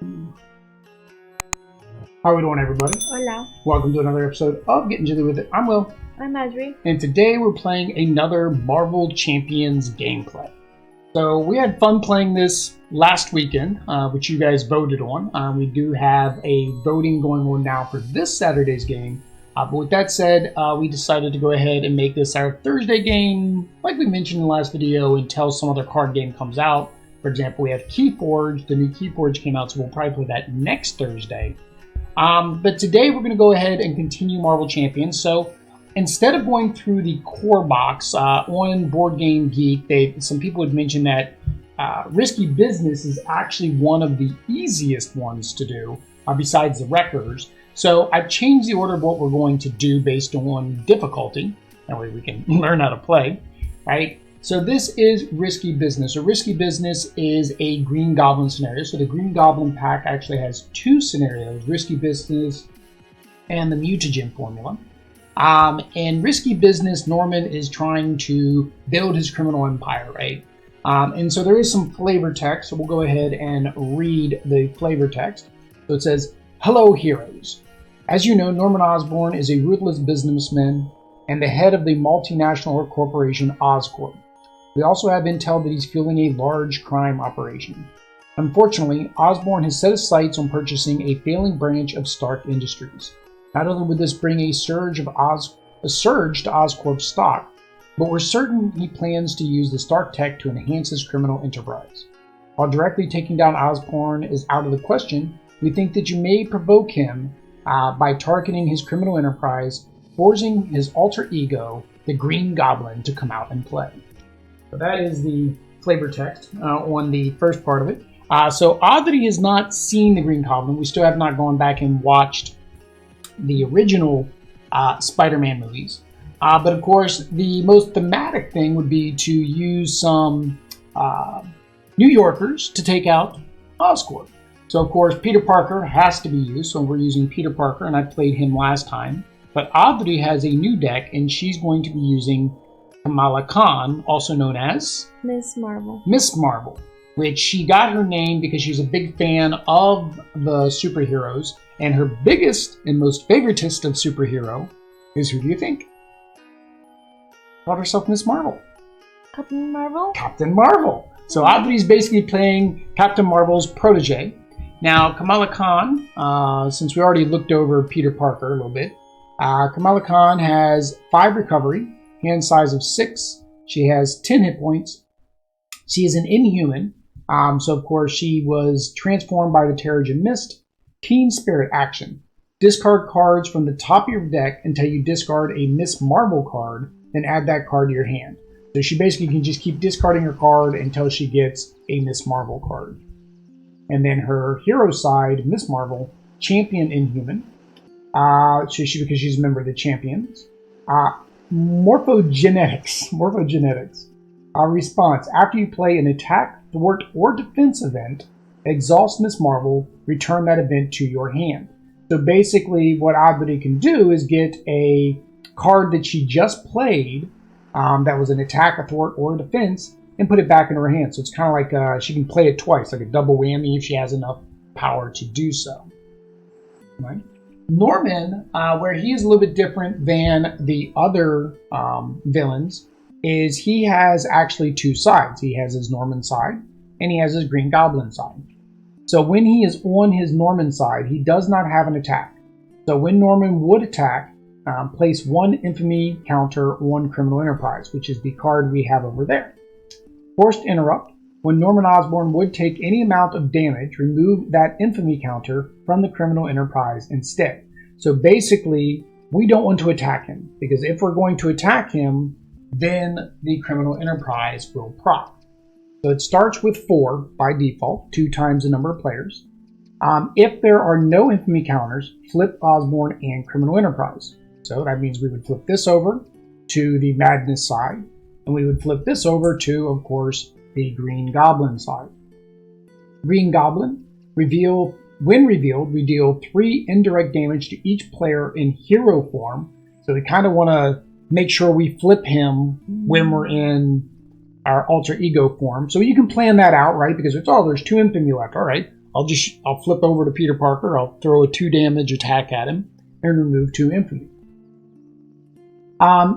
How are we doing, everybody? Hola. Welcome to another episode of Getting Jilly With It. I'm Will. I'm Audrey. And today we're playing another Marvel Champions gameplay. So we had fun playing this last weekend, which you guys voted on. We do have a voting going on now for this Saturday's game. But with that said, we decided to go ahead and make this our Thursday game, like we mentioned in the last video, until some other card game comes out. For example, we have Keyforge. The new Keyforge came out, so we'll probably play that next Thursday. But today we're going to go ahead and continue Marvel Champions. So instead of going through the core box on Board Game Geek, some people had mentioned that Risky Business is actually one of the easiest ones to do, besides the Wreckers. So I've changed the order of what we're going to do based on difficulty. That way we can learn how to play, right? So this is Risky Business. So Risky Business is a Green Goblin scenario. So the Green Goblin pack actually has two scenarios, Risky Business and the Mutagen formula. In Risky Business, Norman is trying to build his criminal empire, right? And so there is some flavor text. So we'll go ahead and read the flavor text. So it says, "Hello, heroes. As you know, Norman Osborn is a ruthless businessman and the head of the multinational corporation Oscorp. We also have intel that he's fueling a large crime operation. Unfortunately, Osborn has set his sights on purchasing a failing branch of Stark Industries. Not only would this bring a surge to Oscorp's stock, but we're certain he plans to use the Stark tech to enhance his criminal enterprise. While directly taking down Osborn is out of the question, we think that you may provoke him by targeting his criminal enterprise, forcing his alter ego, the Green Goblin, to come out and play." So that is the flavor text on the first part of it. So Audrey has not seen the Green Goblin. We still have not gone back and watched the original Spider-Man movies. But of course, the most thematic thing would be to use some New Yorkers to take out Oscorp. So of course, Peter Parker has to be used. So we're using Peter Parker, and I played him last time. But Audrey has a new deck, and she's going to be using Kamala Khan, also known as Miss Marvel. Miss Marvel, which she got her name because she's a big fan of the superheroes, and her biggest and most favoritist of superhero is, who do you think? Called herself Miss Marvel. Captain Marvel? Captain Marvel. So Audrey's basically playing Captain Marvel's protege. Now, Kamala Khan, since we already looked over Peter Parker a little bit, Kamala Khan has 5 recovery, hand size of 6. She has 10 hit points. She is an Inhuman. So, of course, she was transformed by the Terrigen Mist. Keen Spirit action. Discard cards from the top of your deck until you discard a Miss Marvel card, then add that card to your hand. So she basically can just keep discarding her card until she gets a Miss Marvel card. And then her hero side, Miss Marvel, Champion Inhuman. Because she's a member of the Champions. Morphogenetics. Response. After you play an attack, thwart, or defense event, exhaust Miss Marvel, return that event to your hand. So basically what Audrey can do is get a card that she just played that was an attack, a thwart, or a defense, and put it back in her hand. So it's kind of like she can play it twice, like a double whammy if she has enough power to do so. Right? Norman, where he is a little bit different than the other villains, is he has actually 2 sides. He has his Norman side, and he has his Green Goblin side. So when he is on his Norman side, he does not have an attack. So when Norman would attack, place 1 infamy counter on Criminal Enterprise, which is the card we have over there. Forced Interrupt. When Norman Osborn would take any amount of damage, remove that infamy counter from the Criminal Enterprise instead. So basically, we don't want to attack him, because if we're going to attack him, then the Criminal Enterprise will proc. So it starts with 4 by default, 2 times the number of players. If there are no infamy counters, flip Osborn and Criminal Enterprise. So that means we would flip this over to the Madness side, and we would flip this over to, of course, the Green Goblin side. Green Goblin, when revealed, we deal 3 indirect damage to each player in hero form. So we kind of want to make sure we flip him when we're in our alter ego form. So you can plan that out, right? Because it's, oh, there's 2 infamy left. All right, I'll flip over to Peter Parker. I'll throw a 2 damage attack at him and remove 2 infamy.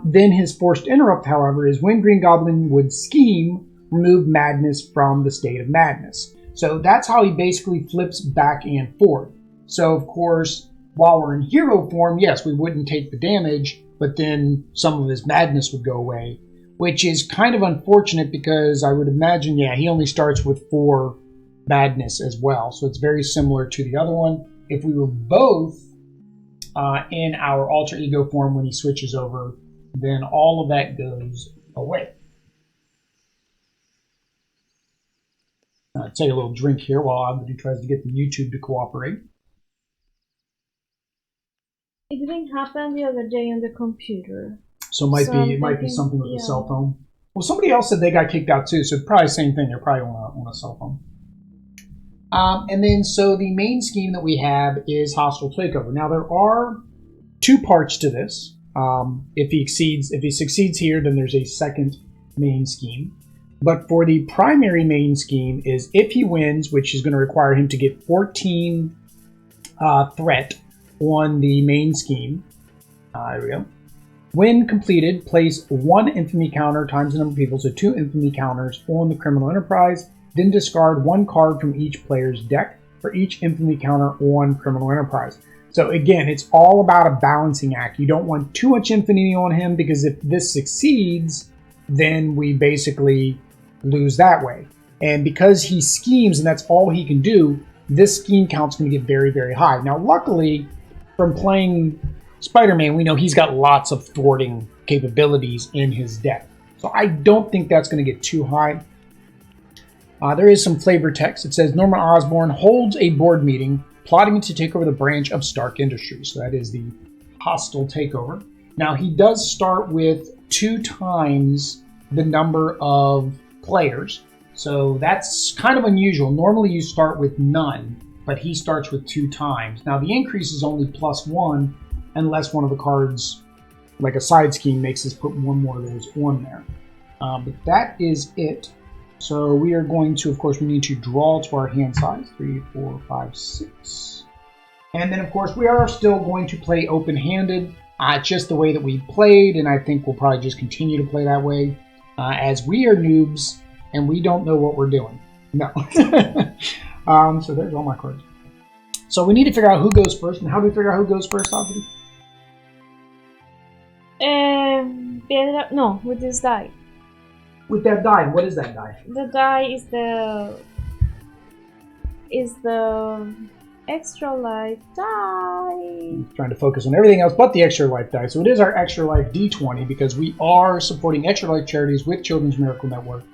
Then his forced interrupt, however, is when Green Goblin would scheme, remove madness from the state of madness. So that's how he basically flips back and forth. So of course, while we're in hero form, yes, we wouldn't take the damage, but then some of his madness would go away, which is kind of unfortunate because I would imagine, yeah, he only starts with 4 madness as well. So it's very similar to the other one. If we were both in our alter ego form when he switches over, then all of that goes away. Take a little drink here while Abdi tries to get the YouTube to cooperate. It didn't happen the other day on the computer. So it might be something with the cell phone. Well, somebody else said they got kicked out too, so probably same thing. They're probably on a cell phone. And then, so the main scheme that we have is hostile takeover. Now, there are 2 parts to this. If he succeeds here, then there's a second main scheme. But for the primary main scheme is if he wins, which is going to require him to get 14 threat on the main scheme. There we go. When completed, place 1 infamy counter times the number of people, so 2 infamy counters on the criminal enterprise. Then discard 1 card from each player's deck for each infamy counter on criminal enterprise. So again, it's all about a balancing act. You don't want too much infamy on him because if this succeeds, then we basically lose that way. And because he schemes and that's all he can do, this scheme count's going to get very, very high. Now, luckily, from playing Spider-Man, we know he's got lots of thwarting capabilities in his deck. So I don't think that's going to get too high. There is some flavor text. It says, Norman Osborn holds a board meeting plotting to take over the branch of Stark Industries. So that is the hostile takeover. Now, he does start with 2 times the number of players. So that's kind of unusual. Normally you start with none, but he starts with 2 times. Now, the increase is only +1 unless one of the cards, like a side scheme, makes us put 1 more of those on there. But that is it. So we are going to, of course, we need to draw to our hand size. 3, 4, 5, 6. And then, of course, we are still going to play open-handed, just the way that we played, and I think we'll probably just continue to play that way, as we are noobs, and we don't know what we're doing. No. So there's all my cards. So we need to figure out who goes first, and how do we figure out who goes first, Audrey? No, with this die. With that die, what is that die? The die is the extra life die. I'm trying to focus on everything else but the extra life die. So it is our extra life D20 because we are supporting extra life charities with Children's Miracle Network.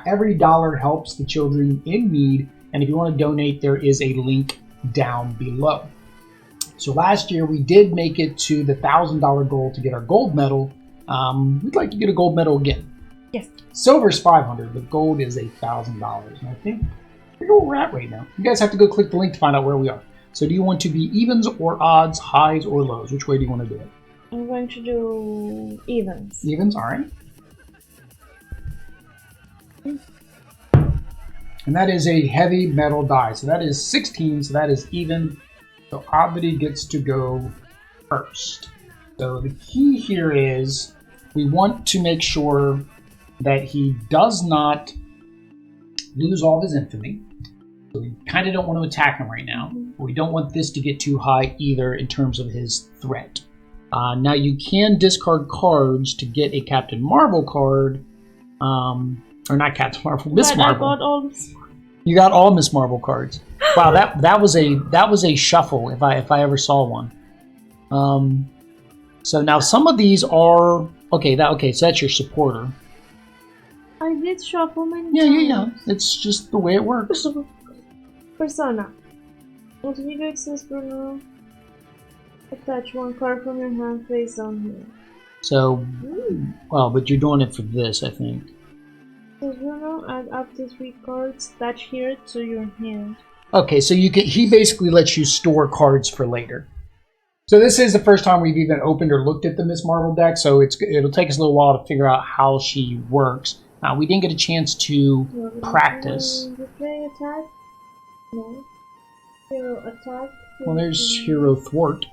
Every dollar helps the children in need, and if you want to donate, there is a link down below. So last year we did make it to the $1,000 goal to get our gold medal. We'd like to get a gold medal again. Yes. Silver's $500, but gold is $1,000. And I think where we're at right now. You guys have to go click the link to find out where we are. So do you want to be evens or odds, highs or lows? Which way do you want to do it? I'm going to do evens. Evens, all right. And that is a heavy metal die. So that is 16, so that is even. So Abdi gets to go first. So the key here is we want to make sure that he does not lose all of his infamy. So we kind of don't want to attack him right now. We don't want this to get too high either in terms of his threat. Now you can discard cards to get a Captain Marvel card. Or not Captain Marvel, Miss Marvel. I got all Miss Marvel. You got all Miss Marvel cards. Wow, that was a shuffle if I ever saw one. So now some of these are okay. So that's your supporter. I did shuffle many times. Yeah. It's just the way it works. Persona. Until you access Bruno, attach 1 card from your hand face down here. So, well, but you're doing it for this, I think. So Bruno, add up to 3 cards, attach here to your hand. Okay, so he basically lets you store cards for later. So this is the first time we've even opened or looked at the Miss Marvel deck, so it'll take us a little while to figure out how she works. We didn't get a chance to practice. Play attack? No. Hero attack. Well, there's hero thwart.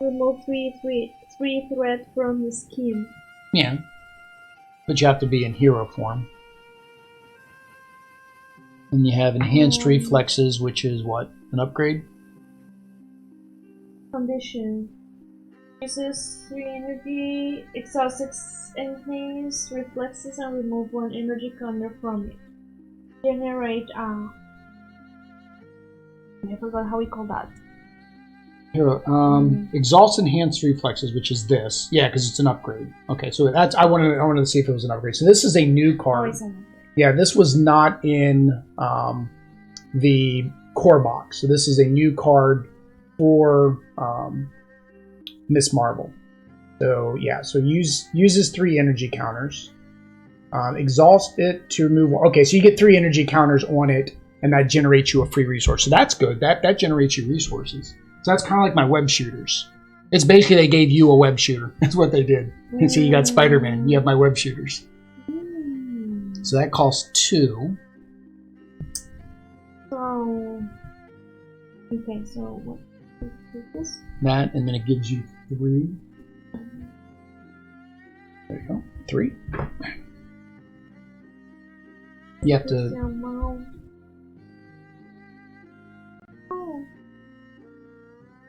Remove three threat from the scheme. Yeah. But you have to be in hero form. And you have enhanced reflexes, which is what? An upgrade? Condition. Uses 3 energy, exhausts enhanced reflexes, and remove 1 energy counter from it. Generate I forgot how we call that. Hero, exhaust enhanced reflexes, which is this. Yeah, because it's an upgrade. Okay, so that's I wanted to see if it was an upgrade. So this is a new card. Oh, it's an upgrade. Yeah, this was not in the core box. So this is a new card for Miss Marvel. So yeah, so uses 3 energy counters. Exhaust it to remove. Okay, so you get 3 energy counters on it, and that generates you a free resource. So that's good. That generates you resources. So that's kind of like my web shooters. It's basically they gave you a web shooter. That's what they did. You see, you got Spider-Man. You have my web shooters. So that costs 2. So okay, so what is this? That, and then it gives you 3. There you go. 3. You have to.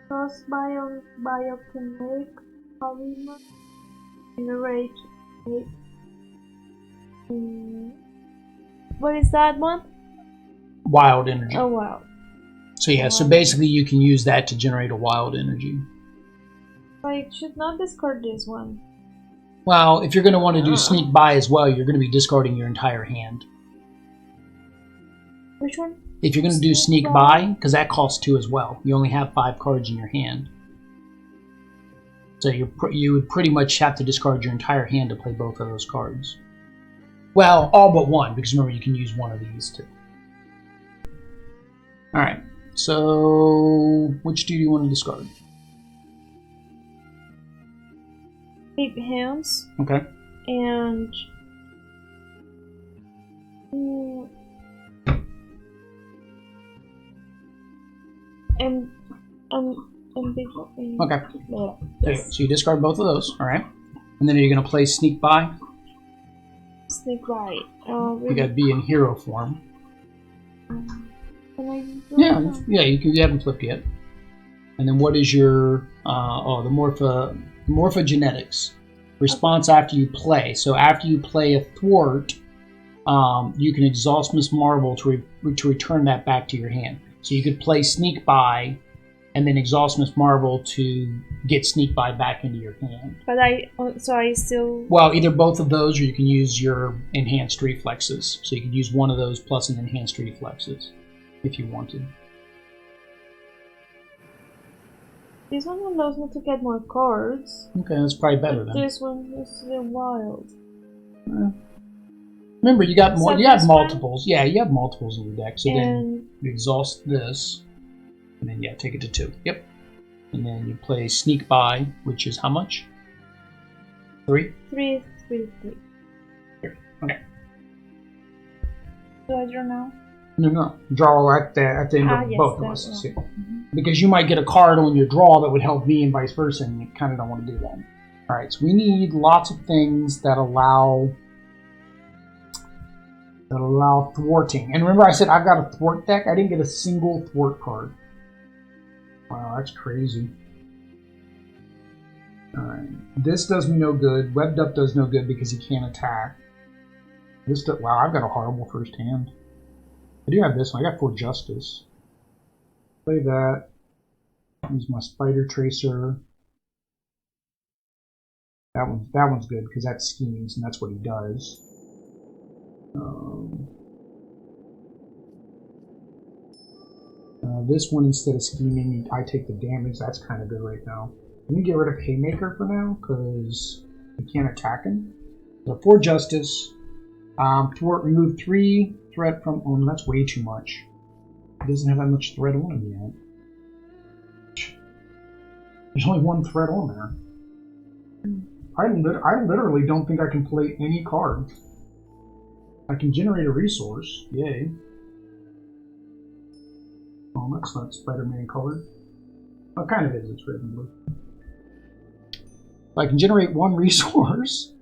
Cross biokinetic polymer generate. What is that one? Wild energy. Oh wow. So yeah, so basically you can use that to generate a wild energy. I should not discard this one. Well, if you're going to want to do sneak by as well, you're going to be discarding your entire hand. Which one? If you're going to do sneak by, because that costs 2 as well. You only have 5 cards in your hand. So you would pretty much have to discard your entire hand to play both of those cards. Well, all but one, because remember you can use one of these too. Alright, so which do you want to discard? 8 hands. Okay. And big one. Okay. Yeah. Yes. So you discard both of those, alright. And then are you going to play sneak by? Sneak by. You got to be in hero form. Can I Yeah, you haven't flipped yet. And then what is your the morphogenetics response after you play? So after you play a thwart, you can exhaust Miss Marvel to return that back to your hand. So you could play sneak by, and then exhaust Miss Marvel to get sneak by back into your hand. But I still. Well, either both of those, or you can use your enhanced reflexes. So you could use one of those plus an enhanced reflexes if you wanted. This one allows me to get more cards. Okay, that's probably better then. This one is wild. Remember, you got more. You have multiples. Yeah, you have multiples in your deck. So then you exhaust this, and then take it to 2. Yep. And then you play sneak by, which is how much? 3. 3. Okay. Do I draw now? No. Draw at the end of yes, both of us. Yeah. Because you might get a card on your draw that would help me and vice versa, and you kind of don't want to do that. All right, so we need lots of things that allow thwarting. And remember I said I've got a thwart deck? I didn't get a single thwart card. Wow, that's crazy. All right, this does me no good. Webbed Up does no good because he can't attack. Wow, I've got a horrible first hand. I do have this one. I got 4 Justice. Play that. Use my Spider Tracer. That one's good because that schemes and that's what he does. This one, instead of scheming, I take the damage. That's kind of good right now. Let me get rid of Haymaker for now because we can't attack him. So 4 Justice. Thwart, remove 3 threat from. Oh, that's way too much. He doesn't have that much threat on him yet. There's only 1 threat on there. I literally don't think I can play any card. I can generate a resource. Yay. Oh, that's not Spider-Man colored. Well, it kind of is. It's red and blue. I can generate one resource.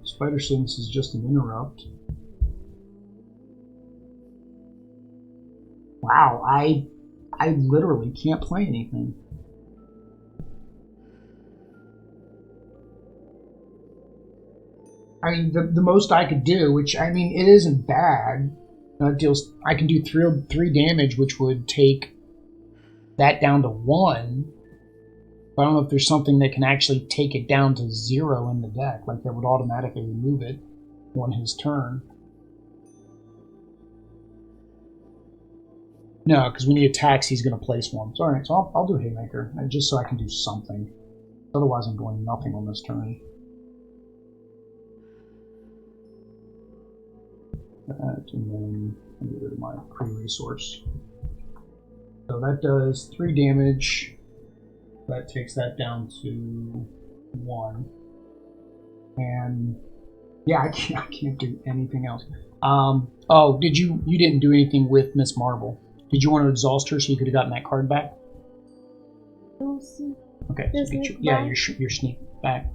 Spider Sense is just an interrupt. Wow, I literally can't play anything. I mean, the most I could do, which I mean, it isn't bad. Deals. I can do three damage, which would take that down to 1. But I don't know if there's something that can actually take it down to 0 in the deck, like that would automatically remove it on his turn. No, because when he attacks, he's going to place one. So, alright, so I'll do Haymaker, just so I can do something. Otherwise, I'm doing nothing on this turn. That, and then I'll get rid of my pre-resource. So that does 3 damage. That takes that down to 1. And yeah, I can't do anything else. Oh, you didn't do anything with Miss Marvel. Did you want to exhaust her so you could have gotten that card back? Okay, so your sneak back.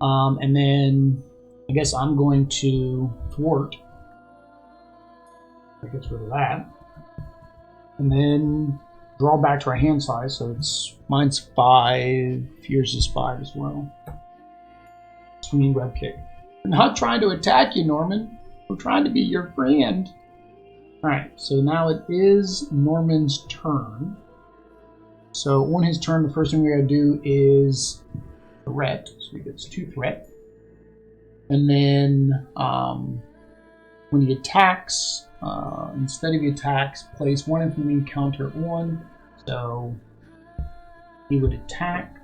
And then I guess I'm going to thwart. That gets rid of that. And then draw back to our hand size, so mine's 5, yours is 5 as well. Swinging web kick. We're not trying to attack you, Norman. We're trying to be your friend. Alright, so now it is Norman's turn. So on his turn, the first thing we gotta do is threat. So he gets 2 threat. And then when he attacks, instead of he attacks, place 1 infamy counter on. So he would attack,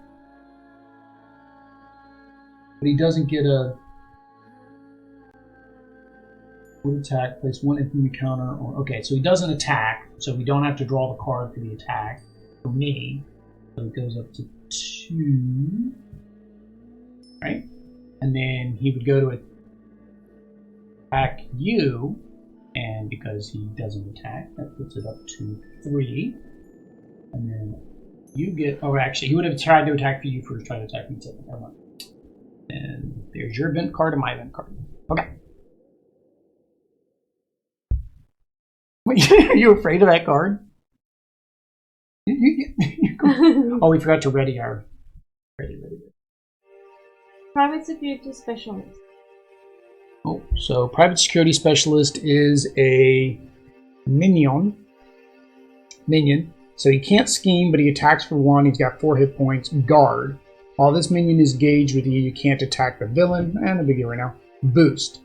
but he doesn't get a would attack, place 1 infamy counter on. Okay, so he doesn't attack, so we don't have to draw the card for the attack for me. So it goes up to 2, right? And then he would go to attack you. And because he doesn't attack, that puts it up to 3. And then you get... Oh, actually, he would have tried to attack for you first, try to attack me second. Never mind. And there's your event card and my event card. Okay. Wait, are you afraid of that card? Oh, we forgot to ready our... Ready. Private Security Specialist. Oh, so Private Security Specialist is a minion. So he can't scheme, but he attacks for 1. He's got 4 hit points. Guard. While this minion is engaged with you, you can't attack the villain. And the big deal right now. Boost.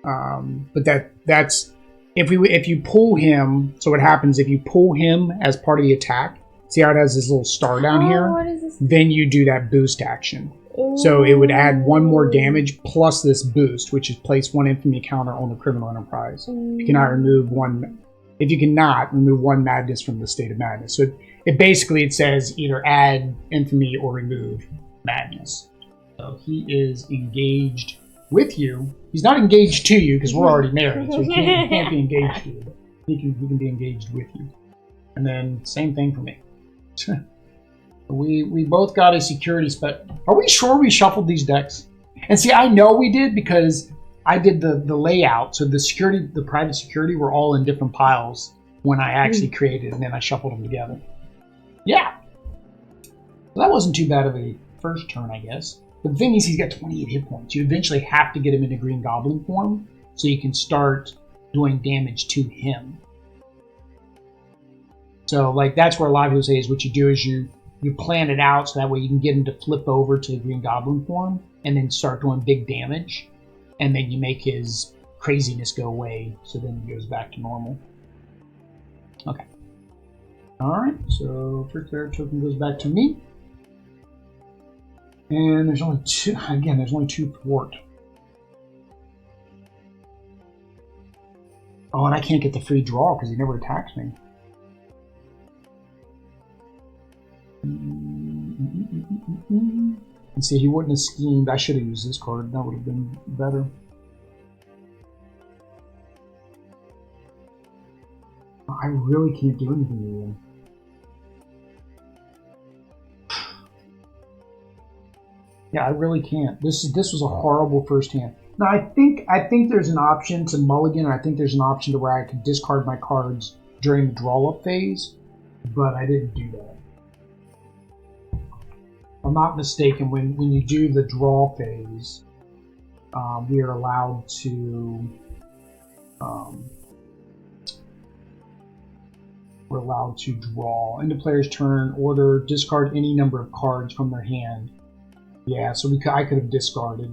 But that's if you pull him. So what happens if you pull him as part of the attack? See how it has this little star down here? What is this? Then you do that boost action. So it would add 1 more damage plus this boost, which is place 1 infamy counter on the criminal enterprise. If you cannot remove 1 madness from the state of madness. So it basically says either add infamy or remove madness. So he is engaged with you. He's not engaged to you because we're already married, so he can't be engaged to you. He can be engaged with you. And then same thing for me. We both got a security spec. Are we sure we shuffled these decks? And see, I know we did because I did the layout. So the private security were all in different piles when I actually created, and then I shuffled them together. Yeah. Well, that wasn't too bad of a first turn, I guess. But the thing is, he's got 28 hit points. You eventually have to get him into Green Goblin form so you can start doing damage to him. So, like, that's where a lot of people say is what you do is you plan it out so that way you can get him to flip over to the Green Goblin form and then start doing big damage. And then you make his craziness go away so then he goes back to normal. Okay. Alright, so first air token goes back to me. And there's only 2, again, there's only 2 thwart. Oh, and I can't get the free draw because he never attacks me. And see, he wouldn't have schemed. I should have used this card. That would have been better. I really can't do anything to him. Yeah, I really can't. This was a horrible first hand. Now I think there's an option to mulligan, and I think there's an option to where I could discard my cards during the draw up phase, but I didn't do that. If I'm not mistaken, when you do the draw phase, we are allowed to draw end the player's turn, order, discard any number of cards from their hand. Yeah, so I could have discarded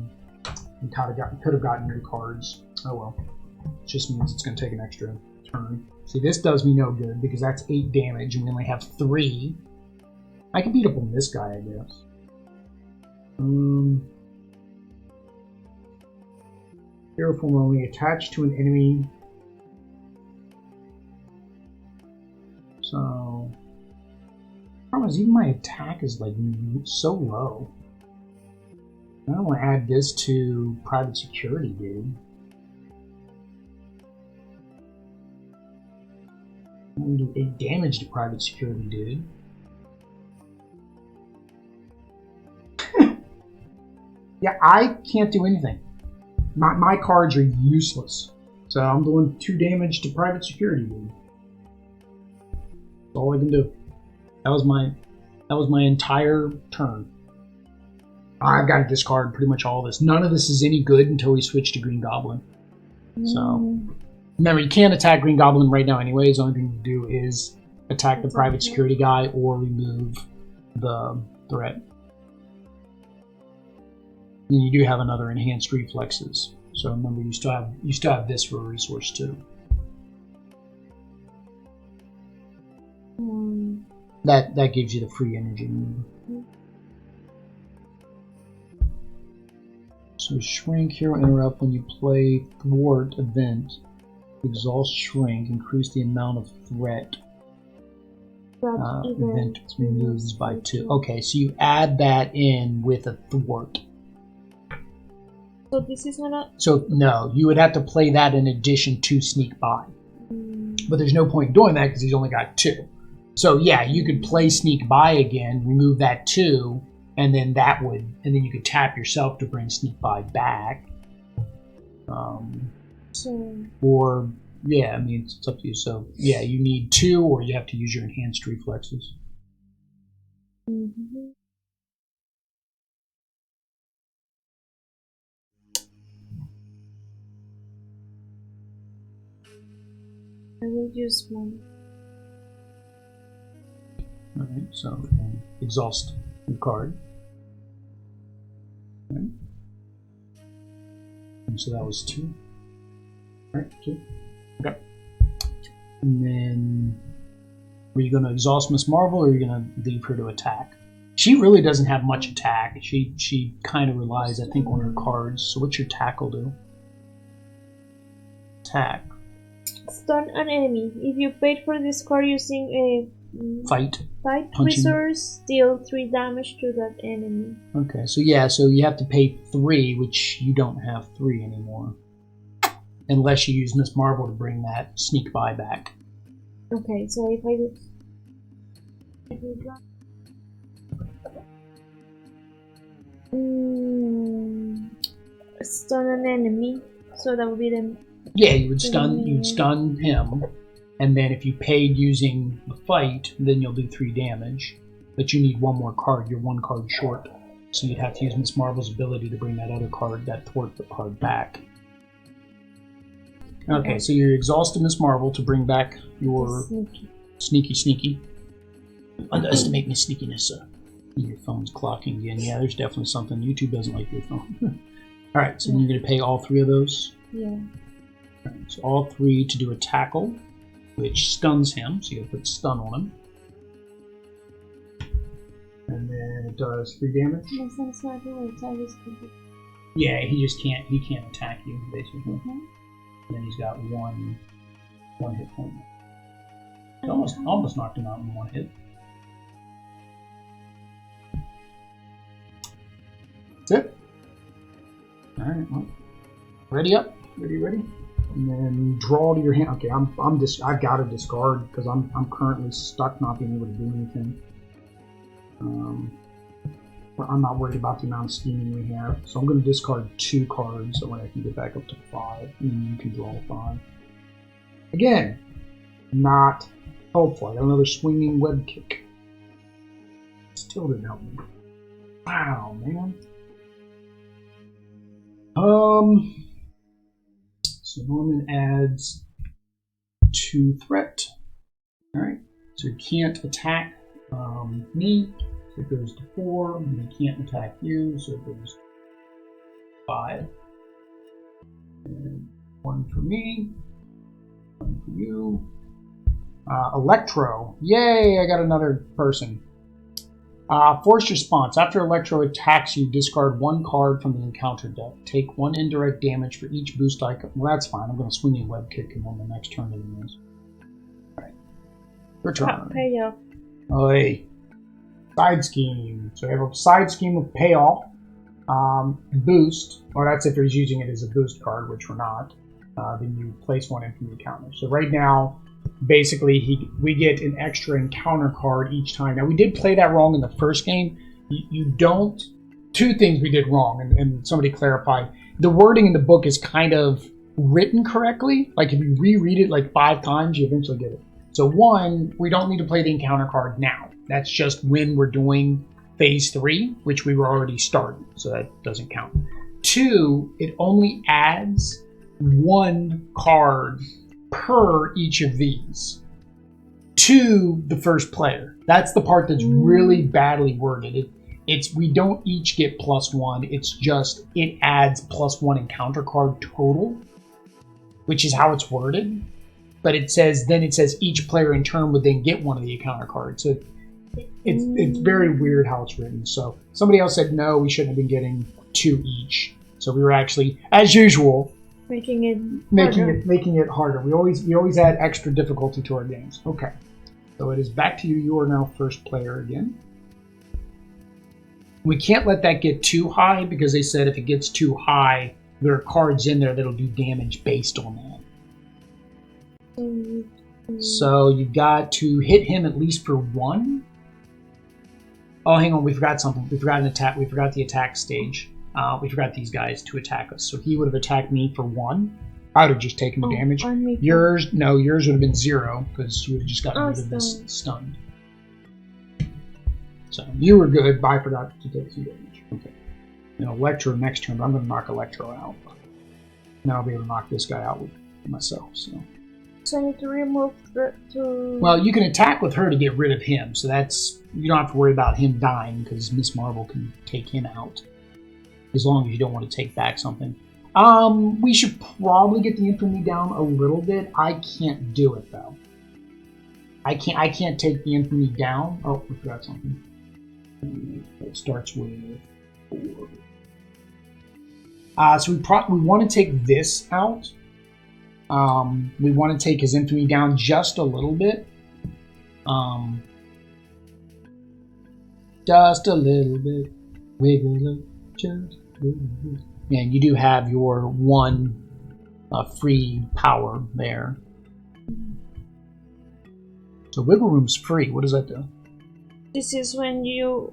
and could have gotten new cards. Oh well. It just means it's going to take an extra turn. See, this does me no good because that's 8 damage and we only have 3. I can beat up on this guy, I guess. Hero form only attached to an enemy. So, the problem is even my attack is like so low. I don't want to add this to private security, dude. I want to do 8 damage to private security, dude. Yeah, I can't do anything. My cards are useless. So I'm doing 2 damage to private security, dude. That's all I can do. That was my entire turn. I've got to discard pretty much all of this. None of this is any good until we switch to Green Goblin. So, remember, you can't attack Green Goblin right now anyways. The only thing to do is attack the private security guy or remove the threat. And you do have another enhanced reflexes. So remember, you still have this for a resource too. That gives you the free energy. So shrink, hero interrupt when you play thwart event. Exhaust shrink, increase the amount of threat. Event removes by 2. Okay, so you add that in with a thwart. So this is not. So no, you would have to play that in addition to sneak by. But there's no point doing that because he's only got 2. So yeah, you could play sneak by again, remove that 2. And then and then you could tap yourself to bring sneak by back. Or yeah, I mean it's up to you. So yeah, you need 2, or you have to use your enhanced reflexes. Mm-hmm. I will use 1. Alright, so exhaust the card. Right. And so that was 2. Alright, 2. Okay. And then, were you going to exhaust Miss Marvel, or are you going to leave her to attack? She really doesn't have much attack. She kind of relies, I think, on her cards. So what's your tackle do? Attack. Stun an enemy. If you paid for this card using a fight resource, deal 3 damage to that enemy. Okay, so yeah, so you have to pay 3, which you don't have 3 anymore. Unless you use Miss Marvel to bring that sneak by back. Okay, so if I do... stun an enemy, so that would be the... Yeah, you'd stun him, and then if you paid using the fight, then you'll do 3 damage. But you need 1 more card. You're 1 card short, so you'd have to use Miss Marvel's ability to bring that other card, that thwart card, back. Okay, so you're exhausted Miss Marvel to bring back your sneaky. Underestimate my sneakiness. Your phone's clocking again. Yeah, there's definitely something. YouTube doesn't like your phone. Alright, so then you're going to pay all 3 of those? Yeah. Right, so all 3 to do a tackle, which stuns him, so you got to put stun on him. And then it does 3 damage. Yeah, he can't attack you, basically. And then he's got one hit point. It almost knocked him out in 1 hit. That's it. Alright, well. Ready up? Ready? And then draw to your hand. Okay, I've got to discard because I'm currently stuck not being able to do anything. But I'm not worried about the amount of scheming we have, so I'm going to discard 2 cards so I can get back up to 5, and you can draw 5. Again, not helpful. I got another swinging web kick. Still didn't help me. Wow, man. So Norman adds 2 threat. Alright, so he can't attack me, so it goes to 4, and he can't attack you, so it goes to 5. And 1 for me, 1 for you. Electro, yay, I got another person. Forced response. After Electro attacks you, discard 1 card from the encounter deck. Take 1 indirect damage for each boost icon. Well, that's fine. I'm going to swing a web kick him on the next turn anyways. Alright. Your turn. Payoff. Oi. Side scheme. So I have a side scheme of payoff. Boost. Or that's if he's using it as a boost card, which we're not. Then you place 1 in from the counter. So right now, basically, we get an extra encounter card each time. Now, we did play that wrong in the first game. You don't... 2 things we did wrong, and somebody clarified. The wording in the book is kind of written correctly. Like, if you reread it like 5 times, you eventually get it. So, 1, we don't need to play the encounter card now. That's just when we're doing Phase 3, which we were already starting, so that doesn't count. 2, it only adds 1 card per each of these to the first player. That's the part that's really badly worded. We don't each get +1. It's just it adds +1 encounter card total, which is how it's worded. But it says each player in turn would then get 1 of the encounter cards. So it's very weird how it's written. So somebody else said no, we shouldn't have been getting 2 each. So we were actually, as usual, making it harder. We always add extra difficulty to our games. Okay, so it is back to you. You are now first player again. We can't let that get too high because they said if it gets too high, there are cards in there that'll do damage based on that. So you've got to hit him at least for 1. Oh, hang on, we forgot something. We forgot an attack. We forgot the attack stage. We forgot these guys to attack us. So he would have attacked me for 1. I would have just taken the damage. Yours would have been 0 because you would have just gotten rid of this stunned. So you were good, but I forgot to take 2 damage. Okay. And Electro next turn, but I'm going to knock Electro out. And then I'll be able to knock this guy out with myself. So I need to remove Well, you can attack with her to get rid of him. So you don't have to worry about him dying because Miss Marvel can take him out. As long as you don't want to take back something. We should probably get the infamy down a little bit. I can't do it though. I can't take the infamy down. Oh, we forgot something. It starts with 4. So we want to take this out. We want to take his infamy down just a little bit. Just a little bit. Wiggle up. And you do have your 1 free power there. So wiggle room's free. What does that do? This is when you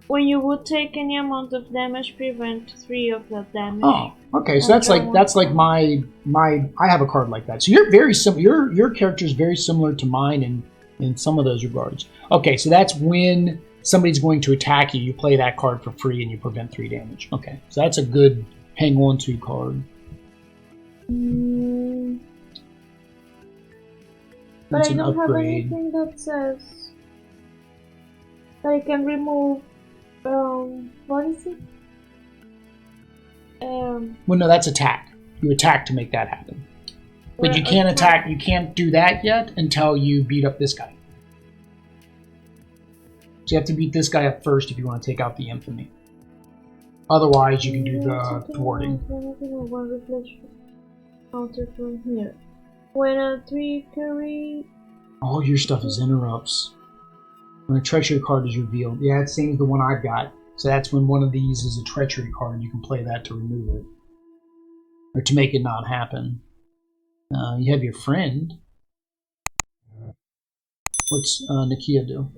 would take any amount of damage, prevent 3 of that damage. Oh, okay. So that's like my I have a card like that. So you're very similar. Your character is very similar to mine in some of those regards. Okay, so that's when somebody's going to attack you, you play that card for free and you prevent 3 damage. Okay, so that's a good hang on to card. But I don't have anything that says that I can remove. What is it? Well, no, that's attack. You attack to make that happen. But you can't attack. You can't do that yet until you beat up this guy. So you have to beat this guy up first if you want to take out the infamy. Otherwise, you can do the thwarting. When a trickery... All your stuff is interrupts. When a treachery card is revealed. Yeah, it's the same as the one I've got. So that's when one of these is a treachery card. You can play that to remove it. Or to make it not happen. You have your friend. What's Nakia do?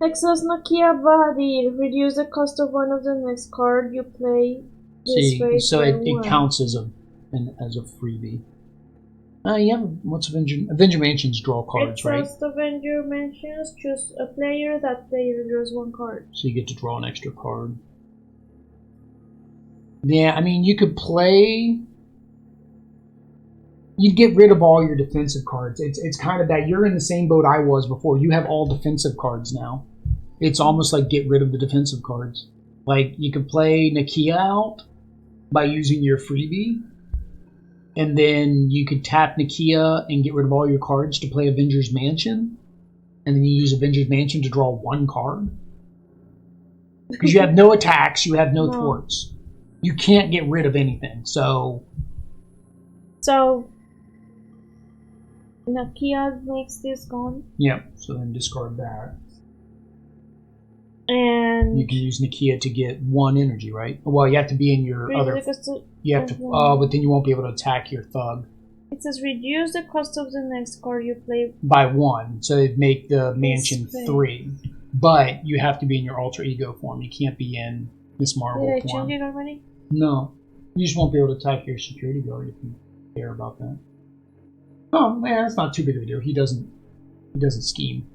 Exhaust Nokia body. Reduce the cost of one of the next card you play. See, so it counts as a freebie. Yeah. What's Avenger Mansions draw cards, right? Exhaust Avenger Mansions. Choose a player. That player draws one card. So you get to draw an extra card. Yeah, I mean, you could play. You'd get rid of all your defensive cards. It's kind of that you're in the same boat I was before. You have all defensive cards now. It's almost like get rid of the defensive cards. Like, you could play Nakia out by using your freebie, and then you could tap Nakia and get rid of all your cards to play Avengers Mansion, and then you use Avengers Mansion to draw one card. Because you have no attacks, you have no thwarts. You can't get rid of anything, so Nakia makes this gone. Yep, so then discard that. And you can use Nakia to get one energy, right? Well, you have to be in your other. You have to. But then you won't be able to attack your thug. It says reduce the cost of the next card you play by 1, so it'd make the mansion 3. But you have to be in your alter ego form. You can't be in Miss Marvel form. Did I change it already? No, you just won't be able to attack your security guard if you care about that. Oh man, that's not too big of a deal. He doesn't scheme.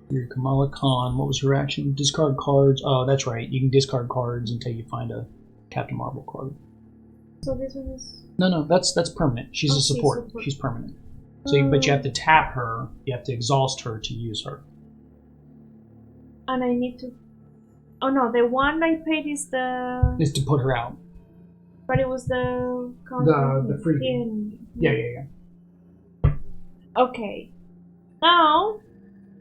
Your Kamala Khan, what was her action? Discard cards. Oh, that's right. You can discard cards until you find a Captain Marvel card. So this one is... No, that's permanent. She's a support. She's permanent. So, but you have to tap her. You have to exhaust her to use her. And I need to... Oh no, the one I paid is the... Is to put her out. But it was the... The freebie. Yeah. Okay. Now...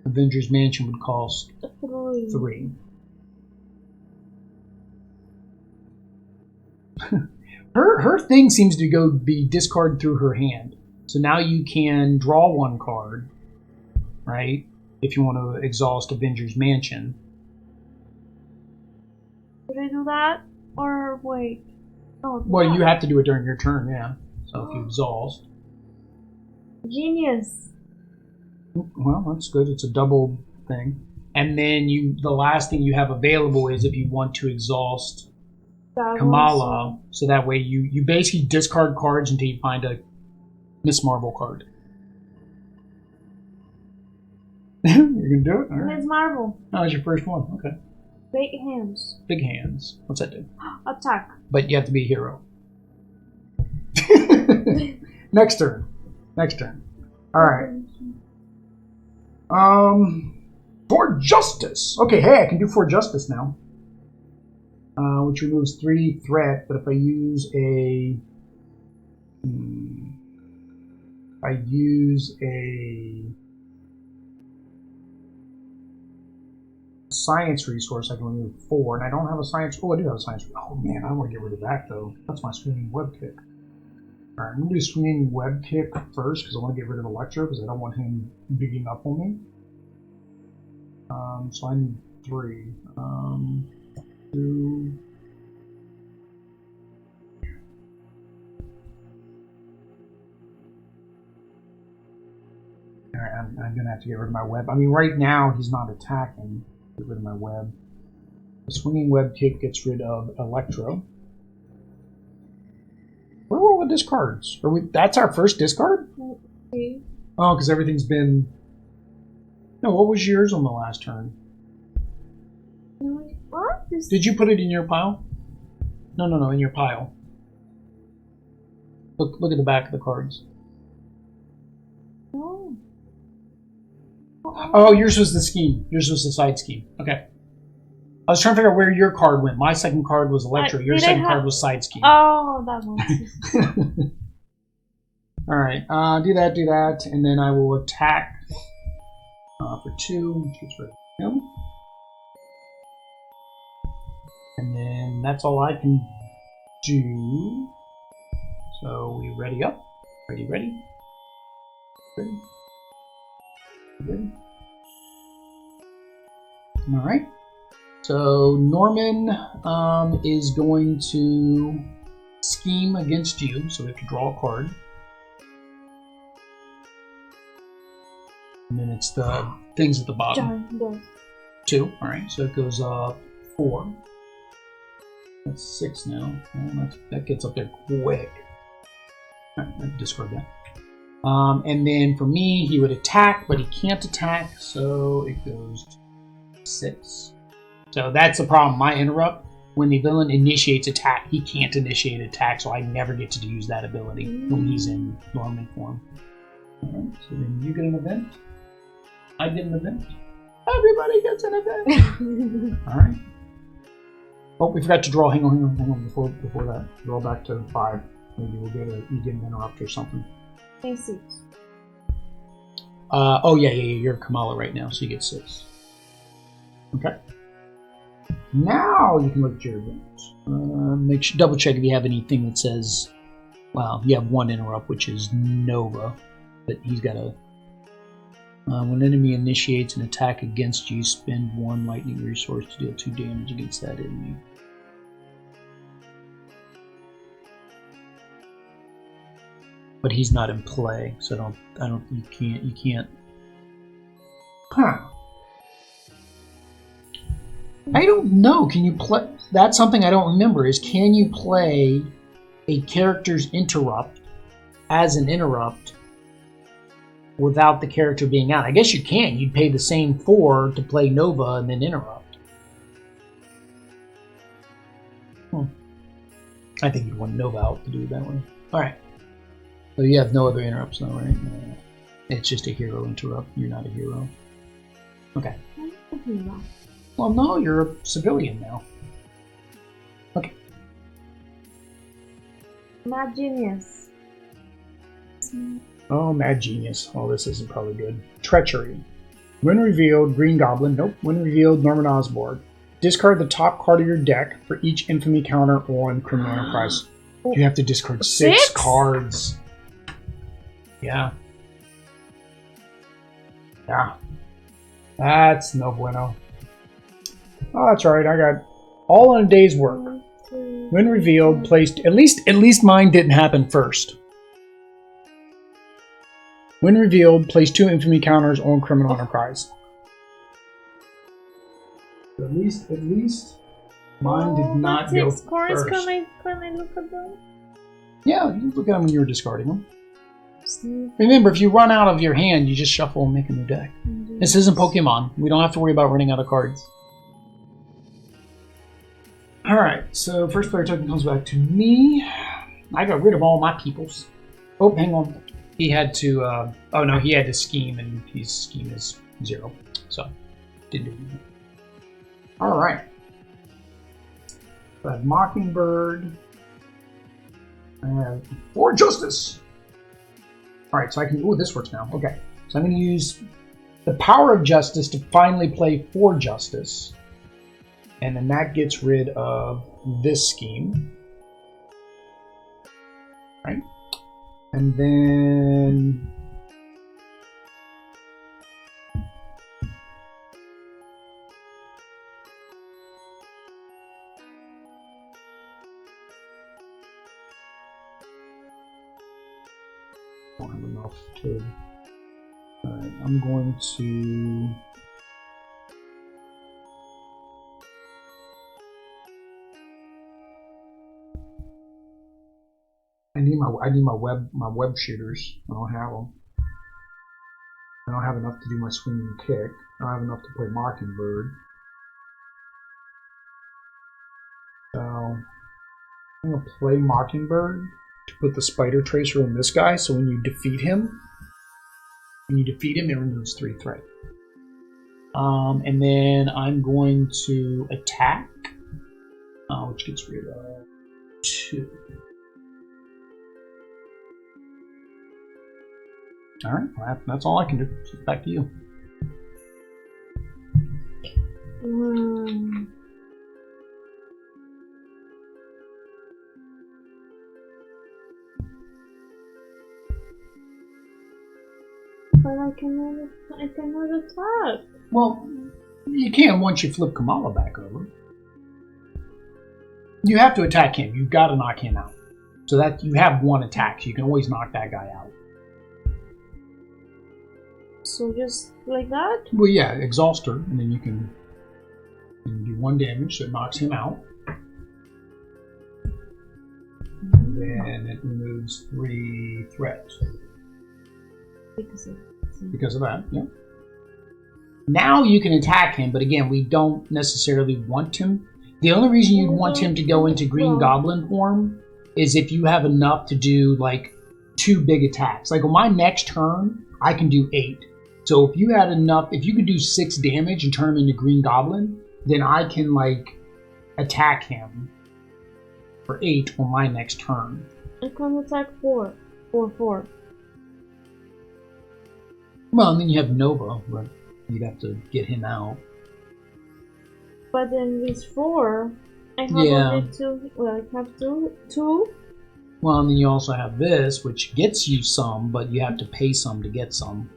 Avengers Mansion would cost 3. Her thing seems to be discard through her hand. So now you can draw one card, right? If you want to exhaust Avengers Mansion. Did I do that? Or wait? Oh, well, you have to do it during your turn, yeah. So if you exhaust. Genius. Well, that's good. It's a double thing. And then the last thing you have available is if you want to exhaust Kamala, so that way you basically discard cards until you find a Miss Marvel card. You're gonna do it? All right. Miss Marvel. Oh, that's your first one. Okay. Big hands. Big hands. What's that do? Attack. But you have to be a hero. Next turn. All right. For justice. Okay, hey, I can do for justice now. Which removes 3 threat, but if I use a science resource, I can remove 4, and I don't have a science. Oh, I do have a science. Oh man, I want to get rid of that though. That's my swinging web kick. All right, I'm gonna do swinging web kick first because I want to get rid of Electro because I don't want him beating up on me. So I need 3. 2. Alright, I'm gonna have to get rid of my web. I mean, right now he's not attacking. Get rid of my web. The swinging web kick gets rid of Electro. Where were all the discards? That's our first discard? Okay. Oh, because everything's been... No, what was yours on the last turn? What? Did you put it in your pile? No, in your pile. Look at the back of the cards. No. Oh, yours was the scheme. Yours was the side scheme. Okay. I was trying to figure out where your card went. My second card was Electro. Your second card was side scheme. Oh, that one. All right. Do that, and then I will attack for 2. Gets rid of him. And then that's all I can do. So we ready up? Ready? All right. So Norman is going to scheme against you, so we have to draw a card. And then it's the things at the bottom. 2, alright, so it goes up 4. That's 6 now. Well, that gets up there quick. Alright, I'll discard that. And then for me, he would attack, but he can't attack, so it goes to 6. So that's the problem. My interrupt, when the villain initiates attack, he can't initiate attack, so I never get to use that ability when he's in Norman form. Alright, so then you get an event. I get an event. Everybody gets an event. Alright. Oh, we forgot to draw. Hang on. Before that, draw back to 5. Maybe you get an interrupt or something. 6. Oh yeah. You're Kamala right now, so you get 6. Okay. Now you can look at your event. Double check if you have anything that says. Well, you have 1 interrupt, which is Nova, but he's got a. When an enemy initiates an attack against you, spend 1 lightning resource to deal 2 damage against that enemy. But he's not in play, so you can't. Huh. I don't know. Can you play? That's something I don't remember. Is can you play a character's interrupt as an interrupt without the character being out? I guess you can. You'd pay the same 4 to play Nova and then interrupt. I think you'd want Nova out to do it that way. Alright. So you have no other interrupts now, right? It's just a hero interrupt. You're not a hero. Okay. Well, no, you're a civilian now. Okay. Mad Genius. Oh, Mad Genius. Oh, this isn't probably good. Treachery. When revealed, Green Goblin. Nope. When revealed, Norman Osborn. Discard the top card of your deck for each infamy counter on Criminal Enterprise. You have to discard 6 cards. Yeah. Yeah. That's no bueno. Oh, that's right. I got all in a day's work. When revealed, placed. At least mine didn't happen first. When revealed, place 2 infamy counters on Criminal Enterprise. At least mine did not go first. Can I look at them? Yeah, you can look at them when you're discarding them. Remember, if you run out of your hand, you just shuffle and make a new deck. This isn't Pokemon. We don't have to worry about running out of cards. Alright, so first player token comes back to me. I got rid of all my peoples. Oh, hang on. He had to, oh no, he had to scheme, and his scheme is 0. So, didn't do anything. Alright. So I have Mockingbird. I have 4 Justice. Alright, so I can, ooh, this works now. Okay. So I'm going to use the power of Justice to finally play 4 Justice. And then that gets rid of this scheme. Right? And then I don't have enough to. Alright, I'm going to. I need my web shooters. I don't have them. I don't have enough to do my swinging kick. I don't have enough to play Mockingbird. So I'm gonna play Mockingbird to put the Spider Tracer on this guy. So when you defeat him, it removes 3 threat. And then I'm going to attack, which gets rid of 2. Alright, well, that's all I can do. So back to you. But I cannot attack. Well, You can once you flip Kamala back over. You have to attack him. You've got to knock him out. So that you have one attack, so you can always knock that guy out. So just like that? Well, yeah, exhaust her, and then you can do 1 damage, so it knocks him out. And then it removes 3 threats. Because of that, yeah. Now you can attack him, but again, we don't necessarily want him. The only reason you'd want him to go into Green Goblin form is if you have enough to do, like, 2 big attacks. Like, on my next turn, I can do 8. So if you had enough, if you could do 6 damage and turn him into Green Goblin, then I can, like, attack him for 8 on my next turn. I can attack 4. 4. Well, and then you have Nova, but you'd have to get him out. But then with 4, I have only 2. Well, I have 2. Well, and then you also have this, which gets you some, but you have to pay some to get some.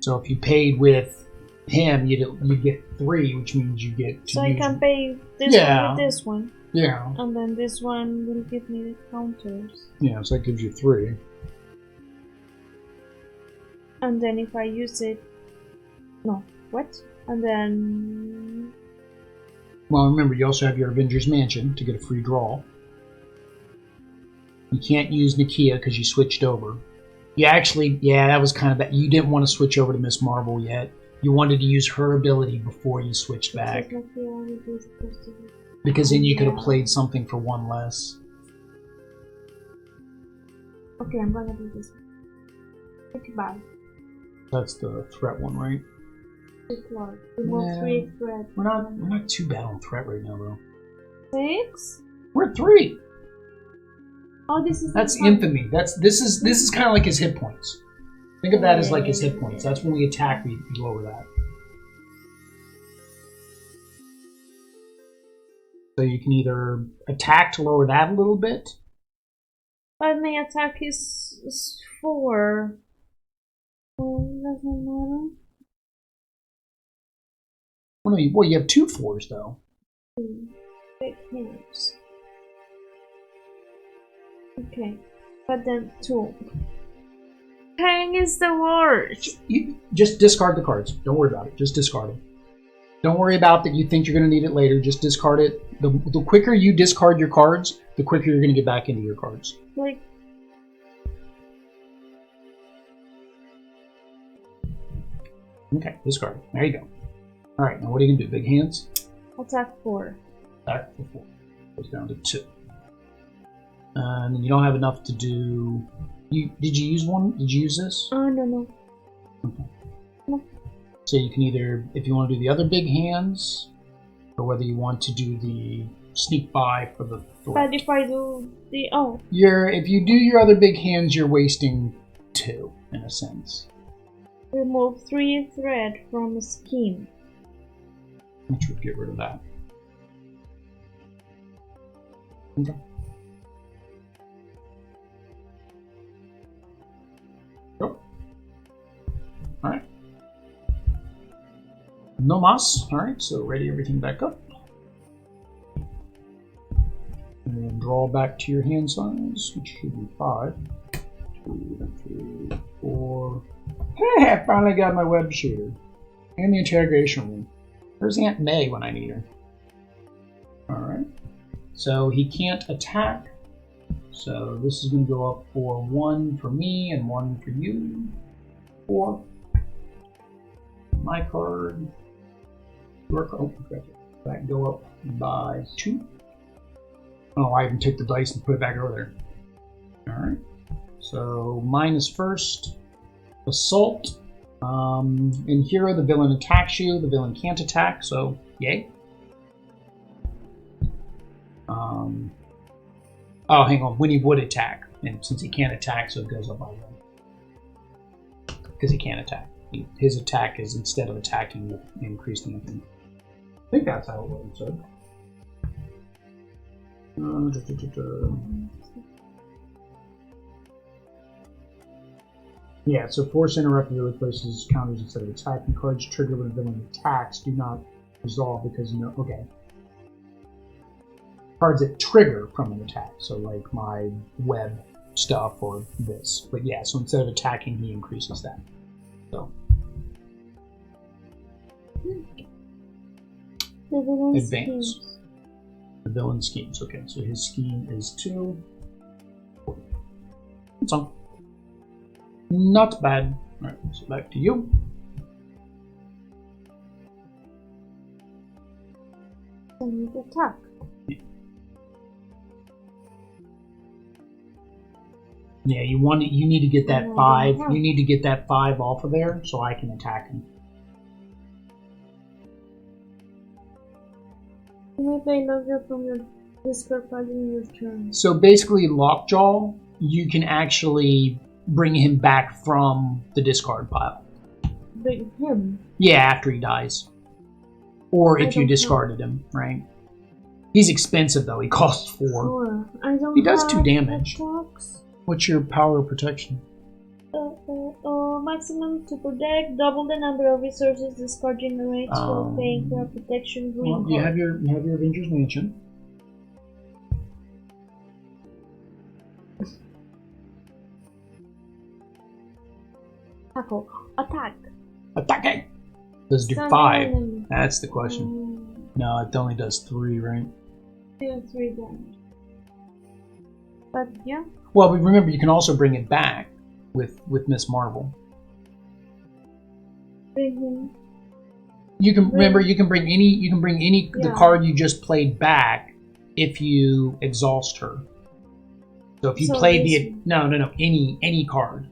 So if you paid with him, you get 3, which means you get to So I can pay this one with this one. Yeah. And then this one will give me the counters. Yeah, so that gives you 3. And then if I use it... No, what? And then... Well, remember, you also have your Avengers Mansion to get a free draw. You can't use Nakia because you switched over. You actually, that was kind of bad. You didn't want to switch over to Miss Marvel yet. You wanted to use her ability before you switched back. Because then you could have played something for 1 less. Okay, I'm gonna do this one. Goodbye. That's the threat one, right? Remove 3 threat. We're not too bad on threat right now, though. 6? We're at 3. Oh, this is. That's infamy. This is kind of like his hit points. Think of that as like his hit points. That's when we attack, we lower that. So you can either attack to lower that a little bit. But my attack is 4. Oh, doesn't matter. Well, you have 2 4s though. Big hits. Okay, but then 2. Paying is the worst. You just discard the cards. Don't worry about it. Just discard them. Don't worry about that you think you're going to need it later. Just discard it. The quicker you discard your cards, the quicker you're going to get back into your cards. Like... Okay, discard. There you go. Alright, now what are you going to do? Big hands? Attack 4. Attack for 4. Goes down to 2. And then you don't have enough to do... Did you use one? Did you use this? No. Okay. No. So you can either, if you want to do the other big hands, or whether you want to do the sneak by for the thwart. But if I do the... If you do your other big hands, you're wasting 2, in a sense. Remove 3 thread from a scheme. Which would get rid of that. Okay. Go. Alright. No mas. Alright, so ready everything back up. And then draw back to your hand size, which should be 5. 2, 3, 4. Hey, I finally got my web shooter. And the interrogation room. Where's Aunt May when I need her? Alright. So he can't attack. So this is going to go up for 1 for me and 1 for you. 4. My card. Your card. Oh, okay. That go up by 2. Oh, I even took the dice and put it back over there. Alright. So mine is first. Assault. In Hero, the villain attacks you. The villain can't attack, so yay. Oh, hang on. When he would attack, and since he can't attack, so it goes up by 1. Because he can't attack. His attack is, instead of attacking, will increase the infamy. I think that's how it works. So. Yeah, so force interrupted replaces counters instead of attacking cards. Trigger when a villain attacks do not resolve because no. Okay. Cards that trigger from an attack, so like my web stuff or this. But yeah, so instead of attacking, he increases that. So. Advance. Schemes. The villain schemes. Okay, so his scheme is 2. That's all. Not bad. Alright, so back to you. And attack. Yeah, you need to get that 5. You need to get that 5 off of there so I can attack him. You may play Lockjaw from your discard pile in your turn. So basically, Lockjaw, you can actually bring him back from the discard pile. Bring him? Yeah, after he dies. Or if you discarded him, right? He's expensive though, he costs 4. He does 2 damage. Attacks. What's your power of protection? Maximum to protect, double the number of resources this card generates for paying for a protection green card. You have your Avengers Mansion. Attack. Attacking! Does it do 5? That's the question. No, it only does 3, right? 3 damage. But yeah. Well, but remember, you can also bring it back with Miss Marvel. You can remember you can bring any the card you just played back if you exhaust her. So if you played any card.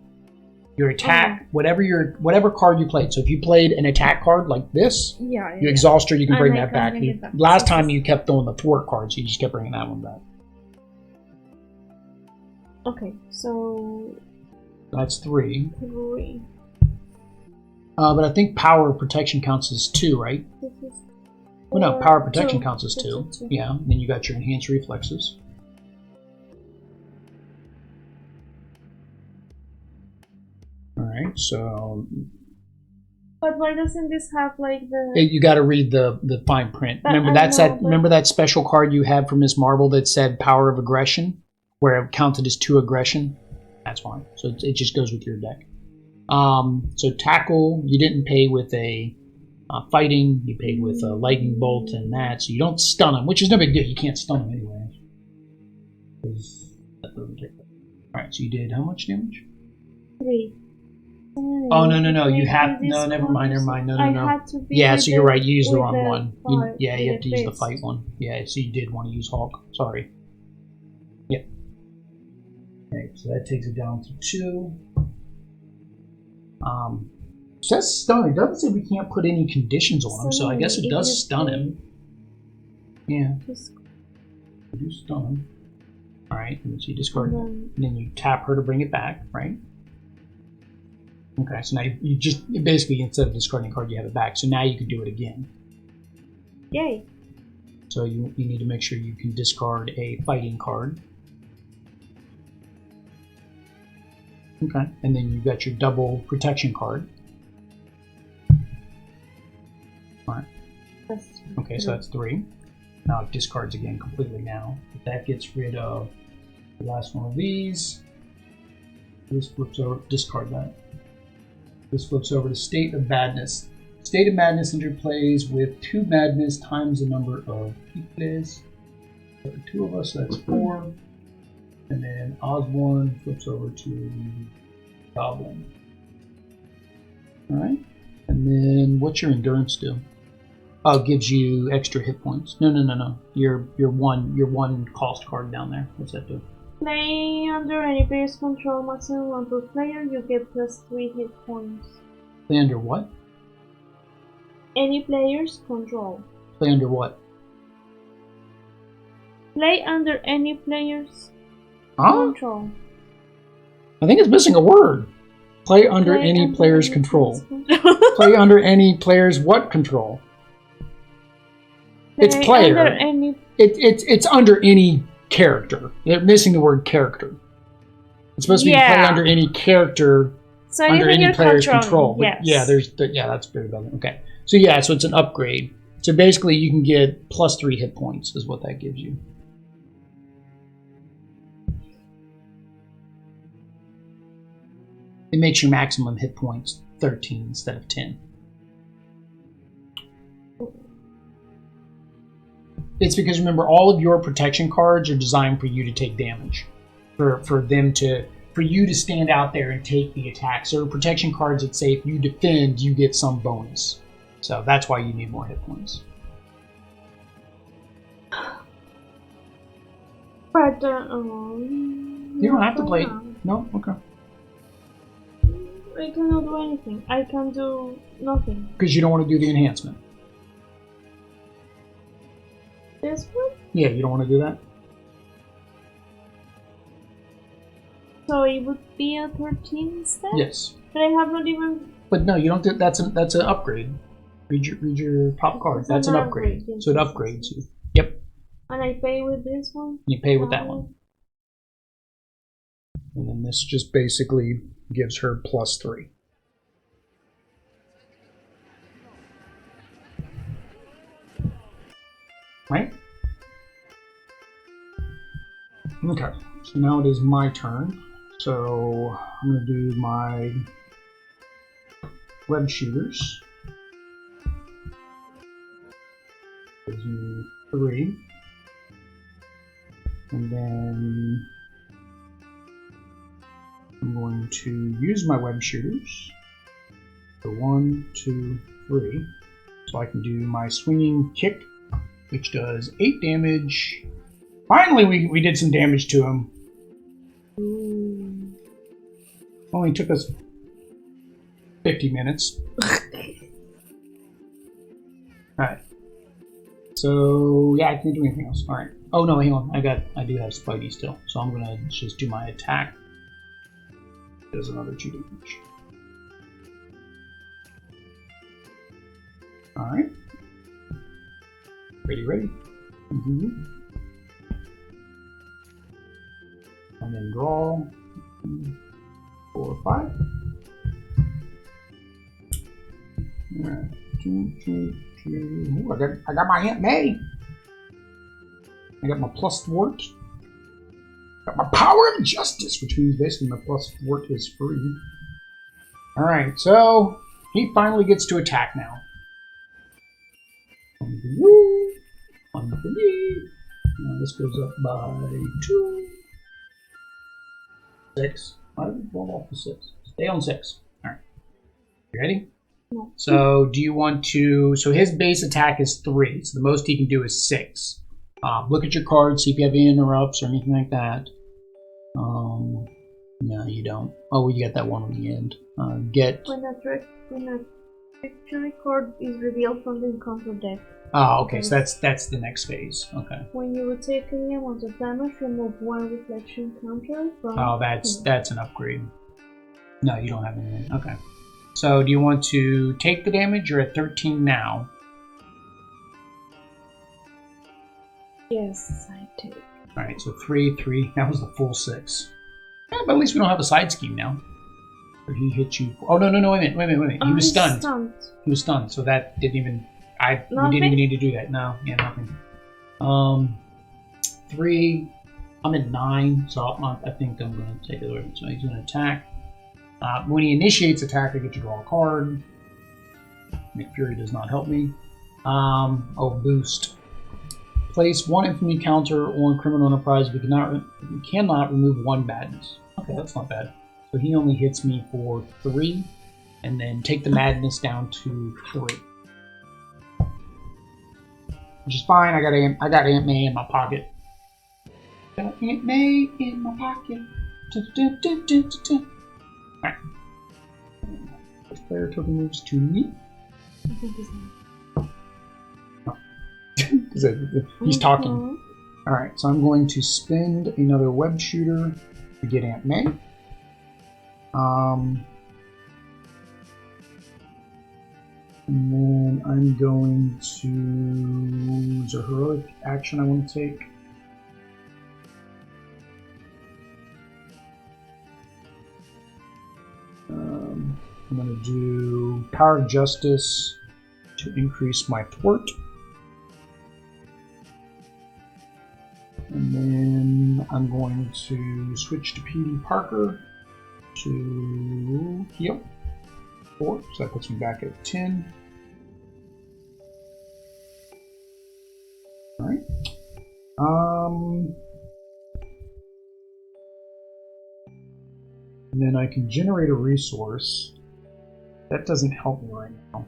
Your attack, whatever card you played. So if you played an attack card like this, you exhaust her, you can bring that back. Last time you kept throwing the thwart card, so you just kept bringing that one back. Okay, so that's 3. But I think power of protection counts as 2, right? Well, no, power of protection counts as 2. Yeah, and then you got your enhanced reflexes. Alright, so... But why doesn't this have like the... You got to read the fine print. Remember that special card you had for Miss Marvel that said power of aggression? Where it counted as 2 aggression? That's fine. So it just goes with your deck. So tackle, you didn't pay with a fighting, you paid with a lightning bolt and that, so you don't stun him, which is no big deal. You can't stun him anyway. Alright, so you did how much damage? 3. Oh, no, you have, no, never mind, no. Yeah, so you're right, you used the wrong one. You have to use the fight one. Yeah, so you did want to use Hulk, sorry. Yep. Okay, so that takes it down to 2. So that's stun. It doesn't say we can't put any conditions on him, so I guess it does stun him. Yeah. You do stun him. Alright, and so you discard it. And then you tap her to bring it back, right? Okay, so now you just basically instead of discarding a card, you have it back. So now you can do it again. Yay. So you need to make sure you can discard a fighting card. Okay, and then you got your double protection card. Alright. Okay, so that's 3. Now it discards again completely now. But that gets rid of the last one of these. This flips over, discard that. This flips over to State of Madness. State of Madness interplays with 2 madness times the number of people. So 2 of us, so that's 4. And then Osborn flips over to Goblin. Alright. And then what's your endurance do? Oh, it gives you extra hit points. No. Your one cost card down there. What's that do? Play under any player's control, maximum 1 per player, you get +3 hit points. Play under what? Any player's control. Play under what? Play under any player's control. I think it's missing a word. Play under any player's control. Play under any player's what control? It's player. It's under any character. They're missing the word character. It's supposed to be play under any character So under any player's control. But yes. yeah, that's very valid. Okay. So yeah, so it's an upgrade. So basically you can get +3 hit points is what that gives you. It makes your maximum hit points 13 instead of 10. It's because remember all of your protection cards are designed for you to take damage. For you to stand out there and take the attack. So protection cards that say if you defend, you get some bonus. So that's why you need more hit points. But you don't have to play. No? Okay. I cannot do anything. I can do nothing. Because you don't want to do the enhancement. This one? Yeah, you don't want to do that? So it would be a 13 instead? Yes. But I have not even... But no, you don't do that's an upgrade. Read your top card. That's an upgrade. Yes, so it upgrades you. Yep. And I pay with this one? You pay with that one. And then this just basically gives her +3. Right? Okay, so now it is my turn. So I'm going to do my web shooters. Gives me 3. And then I'm going to use my web shooters. So 1, 2, 3. So I can do my swinging kick, which does 8 damage. Finally, we did some damage to him. Only took us 50 minutes. Alright. So, yeah, I can't do anything else. Alright. Oh, no, hang on. I do have Spidey still. So I'm going to just do my attack. Does another 2 damage. Alright. Ready? And then draw 4, 5. Alright. 2. Ooh, I got my Aunt May. I got my +thwart. Got my power of justice, which means basically my +thwart is free. Alright, so he finally gets to attack now. One for you, one for me. Now this goes up by 2. 6. Why did we fall off to 6? Stay on 6. Alright. You ready? No. So do you want to... So his base attack is 3. So the most he can do is 6. Look at your cards, see if you have any interrupts or anything like that. No, you don't. Oh, you got that one on the end. When a victory card is revealed from the encounter deck. Oh, okay, so that's the next phase. Okay. When you would take any amount of damage, remove 1 reflection counter from... Oh, that's an upgrade. No, you don't have anything. Okay. So, do you want to take the damage? You're at 13 now. Yes, I do. Alright, so 3, 3. That was the full 6. Yeah, but at least we don't have a side scheme now. So he hit you. Oh, no, wait a minute. He was stunned. He was stunned, so that didn't even... We didn't even need to do that. No, yeah, nothing. 3. I'm at 9, so I think I'm going to take it over. So he's going to attack. When he initiates attack, I get to draw a card. Nick Fury does not help me. Boost. Place 1 infamy counter on criminal enterprise. We cannot remove 1 badness. Okay, that's not bad. So he only hits me for 3, and then take the madness down to 3. Which is fine. I got Aunt May in my pocket. Got Aunt May in my pocket. Alright. First player token moves to me. I think he's not. He's talking. Alright, so I'm going to spend another web shooter to get Aunt May. And then I'm going to... Is there a heroic action I want to take? to do Power of Justice to increase my thwart. And then I'm going to switch to PD Parker to heal 4, so that puts me back at 10. Alright. And then I can generate a resource. That doesn't help me right now.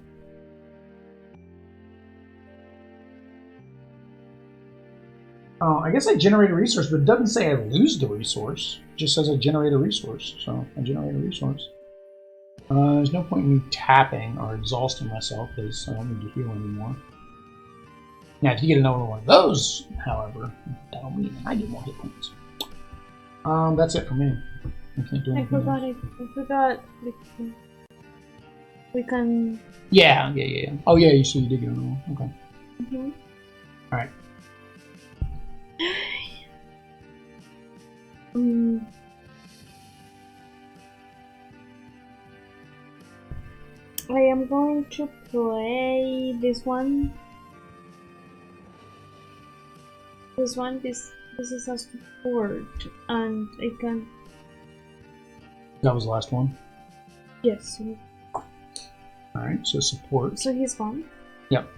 Oh, I guess I generate a resource, but it doesn't say I lose the resource. It just says I generate a resource. So I generate a resource. There's no point in me tapping or exhausting myself because I don't need to heal anymore. Now, if you get another one of those, however, that'll mean I get more hit points. That's it for me. I can't do anything else. I forgot. We can. Yeah. Oh yeah, you see, you did get another one. Okay. Mm-hmm. All right. I am going to play this one. This is a support, and I can. That was the last one? Yes. Alright, so support. So he's gone? Yep.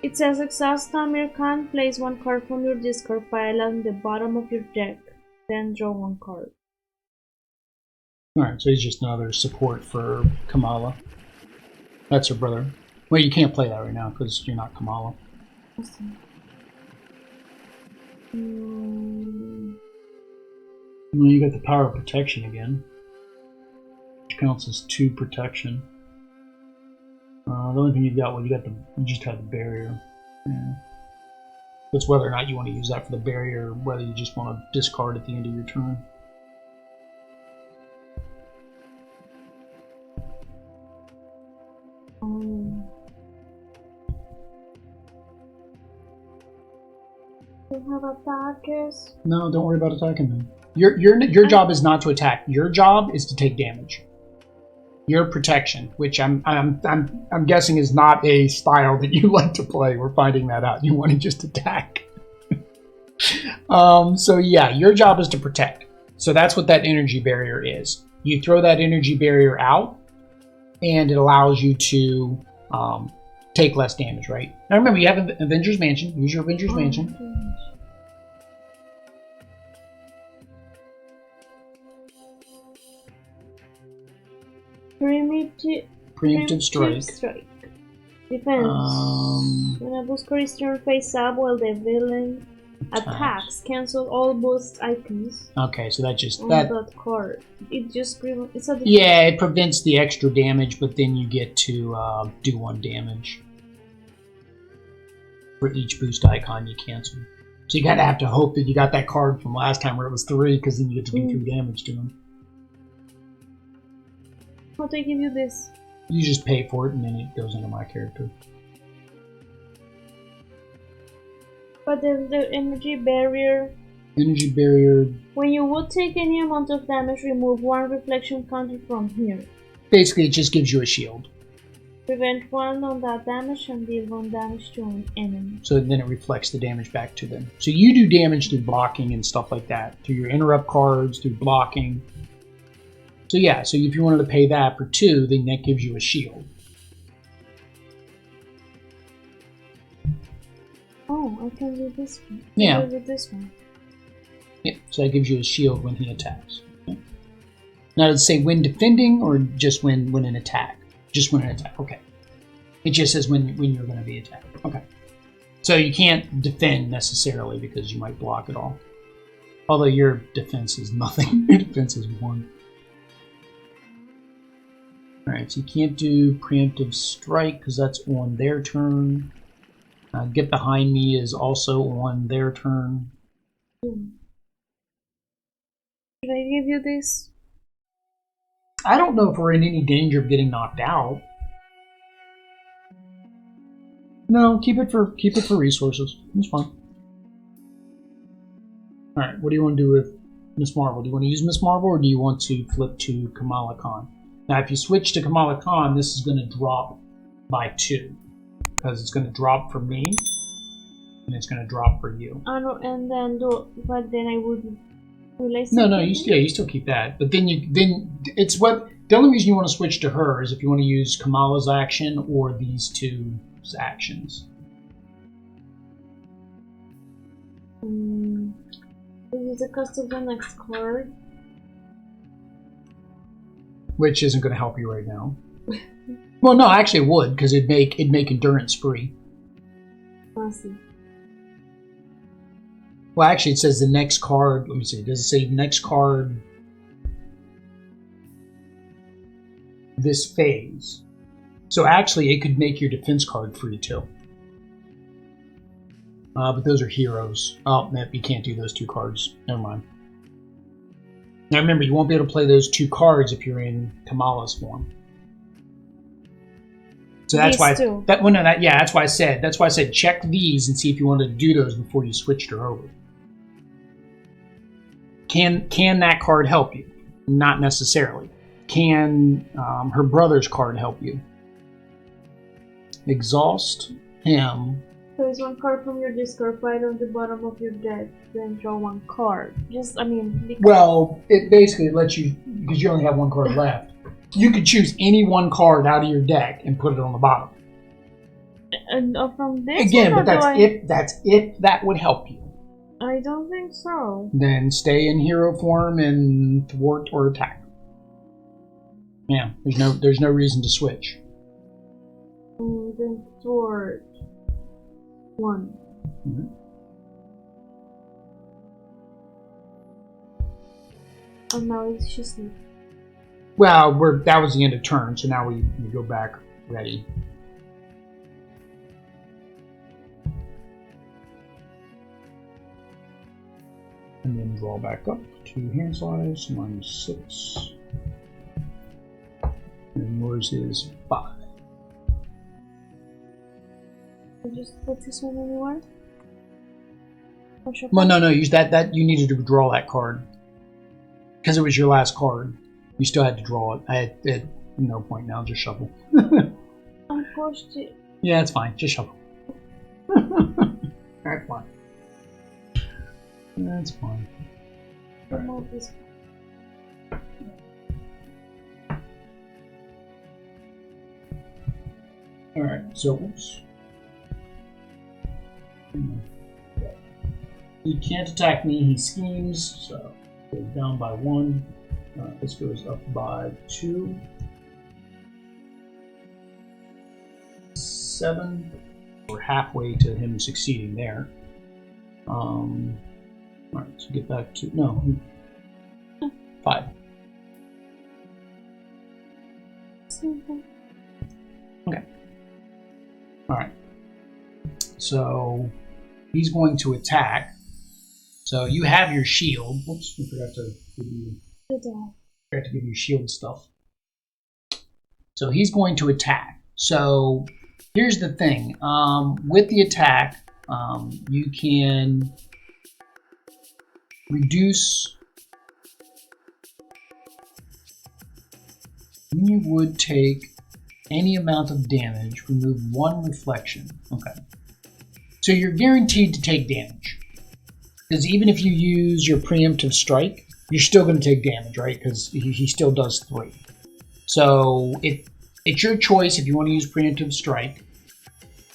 It says exhaust time your can, place one card from your discard pile on the bottom of your deck, then draw one card. Alright, so he's just another support for Kamala. That's her brother. Well, you can't play that right now because you're not Kamala. Well, you got the power of protection again, which counts as 2 protection. The only thing you got, well, you just had the barrier. Yeah. It's whether or not you want to use that for the barrier, or whether you just want to discard at the end of your turn. You have attackers? No, don't worry about attacking them. Your job is not to attack. Your job is to take damage. Your protection, which I'm guessing is not a style that you like to play. We're finding that out. You want to just attack. So yeah, your job is to protect. So that's what that energy barrier is. You throw that energy barrier out, and it allows you to take less damage, right? Now remember, you have Avengers Mansion. Use your Avengers Mansion. Preemptive strike. Defense. When a booster is turned face up while the villain attacks, cancel all boost icons. Okay, so that just on that card. It just it's a yeah, it prevents the extra damage, but then you get to do 1 damage for each boost icon you cancel. So you gotta have to hope that you got that card from last time where it was 3, because then you get to do 3 damage to them. How do I give you this? You just pay for it, and then it goes into my character. But the energy barrier. Energy barrier. When you would take any amount of damage, remove 1 reflection counter from here. Basically, it just gives you a shield. Prevent 1 on that damage and deal 1 damage to an enemy. So then it reflects the damage back to them. So you do damage through blocking and stuff like that. Through your interrupt cards, through blocking. So yeah, so if you wanted to pay that for 2, then that gives you a shield. Oh, I can do this one. Yeah. I can do this one. Yeah, so that gives you a shield when he attacks. Okay. Now, does it say when defending or just when an attack? Just when an attack, okay. It just says when you're going to be attacked. Okay. So you can't defend necessarily because you might block it all. Although your defense is nothing. Your defense is 1. Alright, so you can't do preemptive strike because that's on their turn. Get behind me is also on their turn. Should I give you this? I don't know if we're in any danger of getting knocked out. No, keep it for resources. It's fine. Alright, what do you want to do with Miss Marvel. Do you want to use Miss Marvel, or do you want to flip to Kamala Khan? Now, if you switch to Kamala Khan, this is going to drop by 2. Because it's going to drop for me, and it's going to drop for you. Oh no, and then but then I would. No, you still keep that. But then it's what the only reason you want to switch to her is if you want to use Kamala's action or these two's actions. This is the cost of the next card. Which isn't going to help you right now. Well, no, actually it would, because it'd make endurance free. Awesome. Well, actually, it says the next card. Let me see. Does it say next card this phase? So actually, it could make your defense card free too. But those are heroes. Oh, man, you can't do those 2 cards. Never mind. Now remember, you won't be able to play those 2 cards if you're in Kamala's form. So that's why that's why I said check these and see if you wanted to do those before you switched her over. Can that card help you? Not necessarily. Can her brother's card help you? Exhaust him. Place 1 card from your discard pile on the bottom of your deck, then draw 1 card. Well, it basically lets you, because you only have 1 card left. You could choose any 1 card out of your deck and put it on the bottom. And from this again, but that's if that would help you. I don't think so. Then stay in hero form and thwart or attack. Yeah, there's no reason to switch. Then thwart 1. Mm-hmm. And now it's just. Well, that was the end of turn, so now we go back ready. And then draw back up to hand size, -6. And yours is 5. Just put this one anywhere? Well, no, use that. You needed to draw that card. Because it was your last card. You still had to draw it. I had no point now, just shuffle. I pushed it. Yeah, it's fine. Just shuffle. Alright, fine. That's fine. Remove this. Alright, so oops. He can't attack me, he schemes, so goes down by 1. This goes up by 2. 7. We're halfway to him succeeding there. Alright, so get back to 5. Okay. Alright. So he's going to attack. So you have your shield. Oops, I forgot to give you shield stuff. So he's going to attack. So here's the thing. With the attack, you can reduce. You would take any amount of damage, remove 1 reflection. Okay. So you're guaranteed to take damage. Because even if you use your preemptive strike, you're still going to take damage, right? Because he still does 3. So it's your choice if you want to use preemptive strike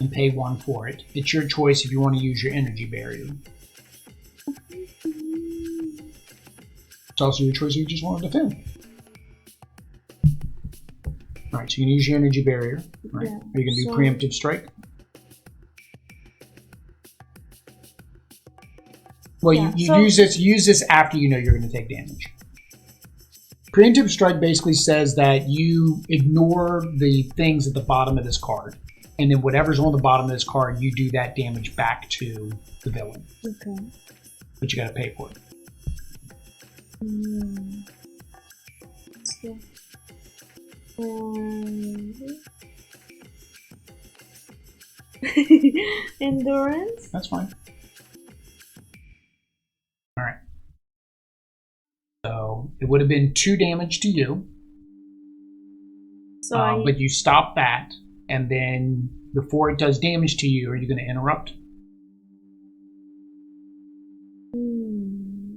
and pay 1 for it. It's your choice if you want to use your energy barrier. It's also your choice if you just want to defend. Alright, so you can use your energy barrier. Right? Yeah, Are you going to do preemptive strike? Well, yeah, you use this after you know you're going to take damage. Preemptive strike basically says that you ignore the things at the bottom of this card, and then whatever's on the bottom of this card, you do that damage back to the villain. Okay. But you got to pay for it. Endurance? That's fine. Alright. It would have been 2 damage to you. So but you stop that, and then before it does damage to you, are you going to interrupt?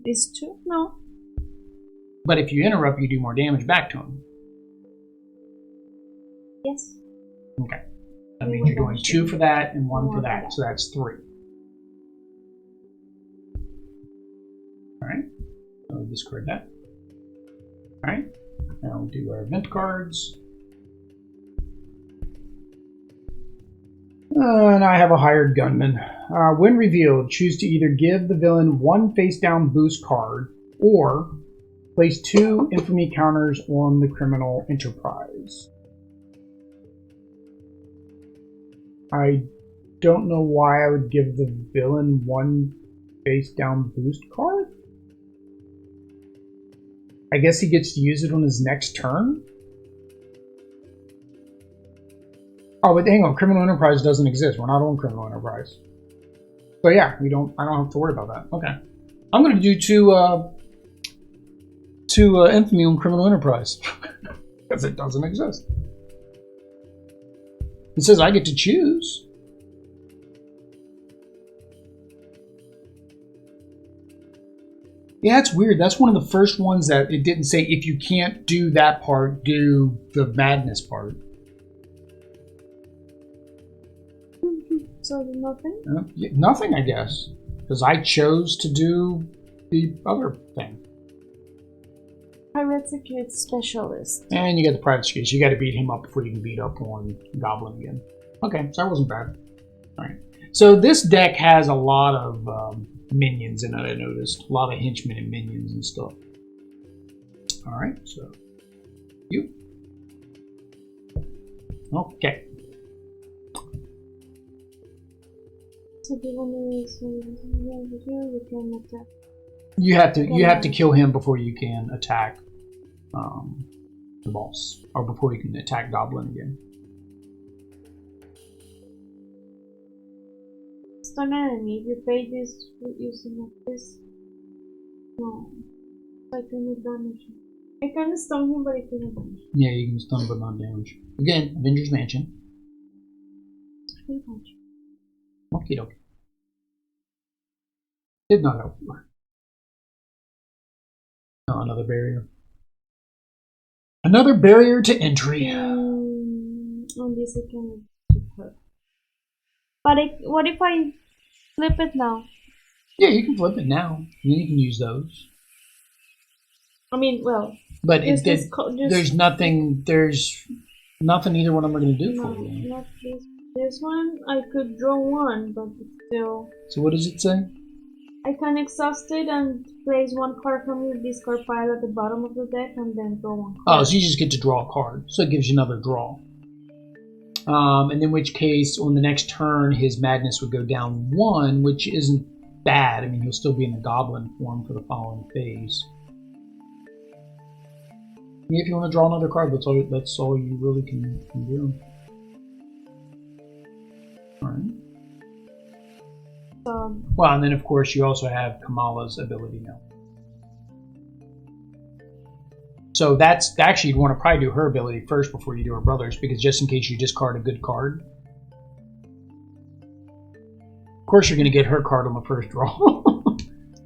It's 2? No. But if you interrupt, you do more damage back to him. Yes. Okay. That means you're doing 2 for that and 1 for that, so that's 3. Alright, so discard that. Alright, now we'll do our event cards. And I have a hired gunman. When revealed, choose to either give the villain 1 face-down boost card or place 2 infamy counters on the criminal enterprise. I don't know why I would give the villain 1 face-down boost card. I guess he gets to use it on his next turn? Oh, but hang on, Criminal Enterprise doesn't exist. We're not on Criminal Enterprise. So yeah, I don't have to worry about that. Okay. I'm going to do 2 infamy on Criminal Enterprise. Because it doesn't exist. It says I get to choose. Yeah, that's weird. That's one of the first ones that it didn't say if you can't do that part, do the madness part. So nothing? Yeah, nothing, I guess. Because I chose to do the other thing. Private Security Specialist. And you get the private security. You got to beat him up before you can beat up on Goblin again. Okay, so that wasn't bad. Alright. So this deck has a lot of minions in it, I noticed. A lot of henchmen and minions and stuff. Alright, so you. Okay. So the one is you can attack. You have to kill him before you can attack the boss, or before you can attack Goblin again. Stun enemy. If you pay this using this, no, I cannot damage him. I can stun him, but I cannot damage him. Yeah, you can stun but not damage. Again, Avengers Mansion. Okie dokie. Did not help you. Oh, another barrier. Another barrier to entry. On this I can keep her. But what if I flip it now? Yeah, you can flip it now. And then you can use those. I mean, well. But there's nothing either one of them are going to do no, for you. Not this one. I could draw 1, but it's still. So what does it say? I can exhaust it and place 1 card from your discard pile at the bottom of the deck and then draw 1 card. Oh, so you just get to draw a card. So it gives you another draw. And in which case, on the next turn, his madness would go down 1, which isn't bad. I mean, he'll still be in the goblin form for the following phase. If you want to draw another card, that's all you really can do. Alright. Well, and then of course you also have Kamala's ability now. So that's actually, you'd want to probably do her ability first before you do her brother's, because just in case you discard a good card. Of course you're going to get her card on the first draw.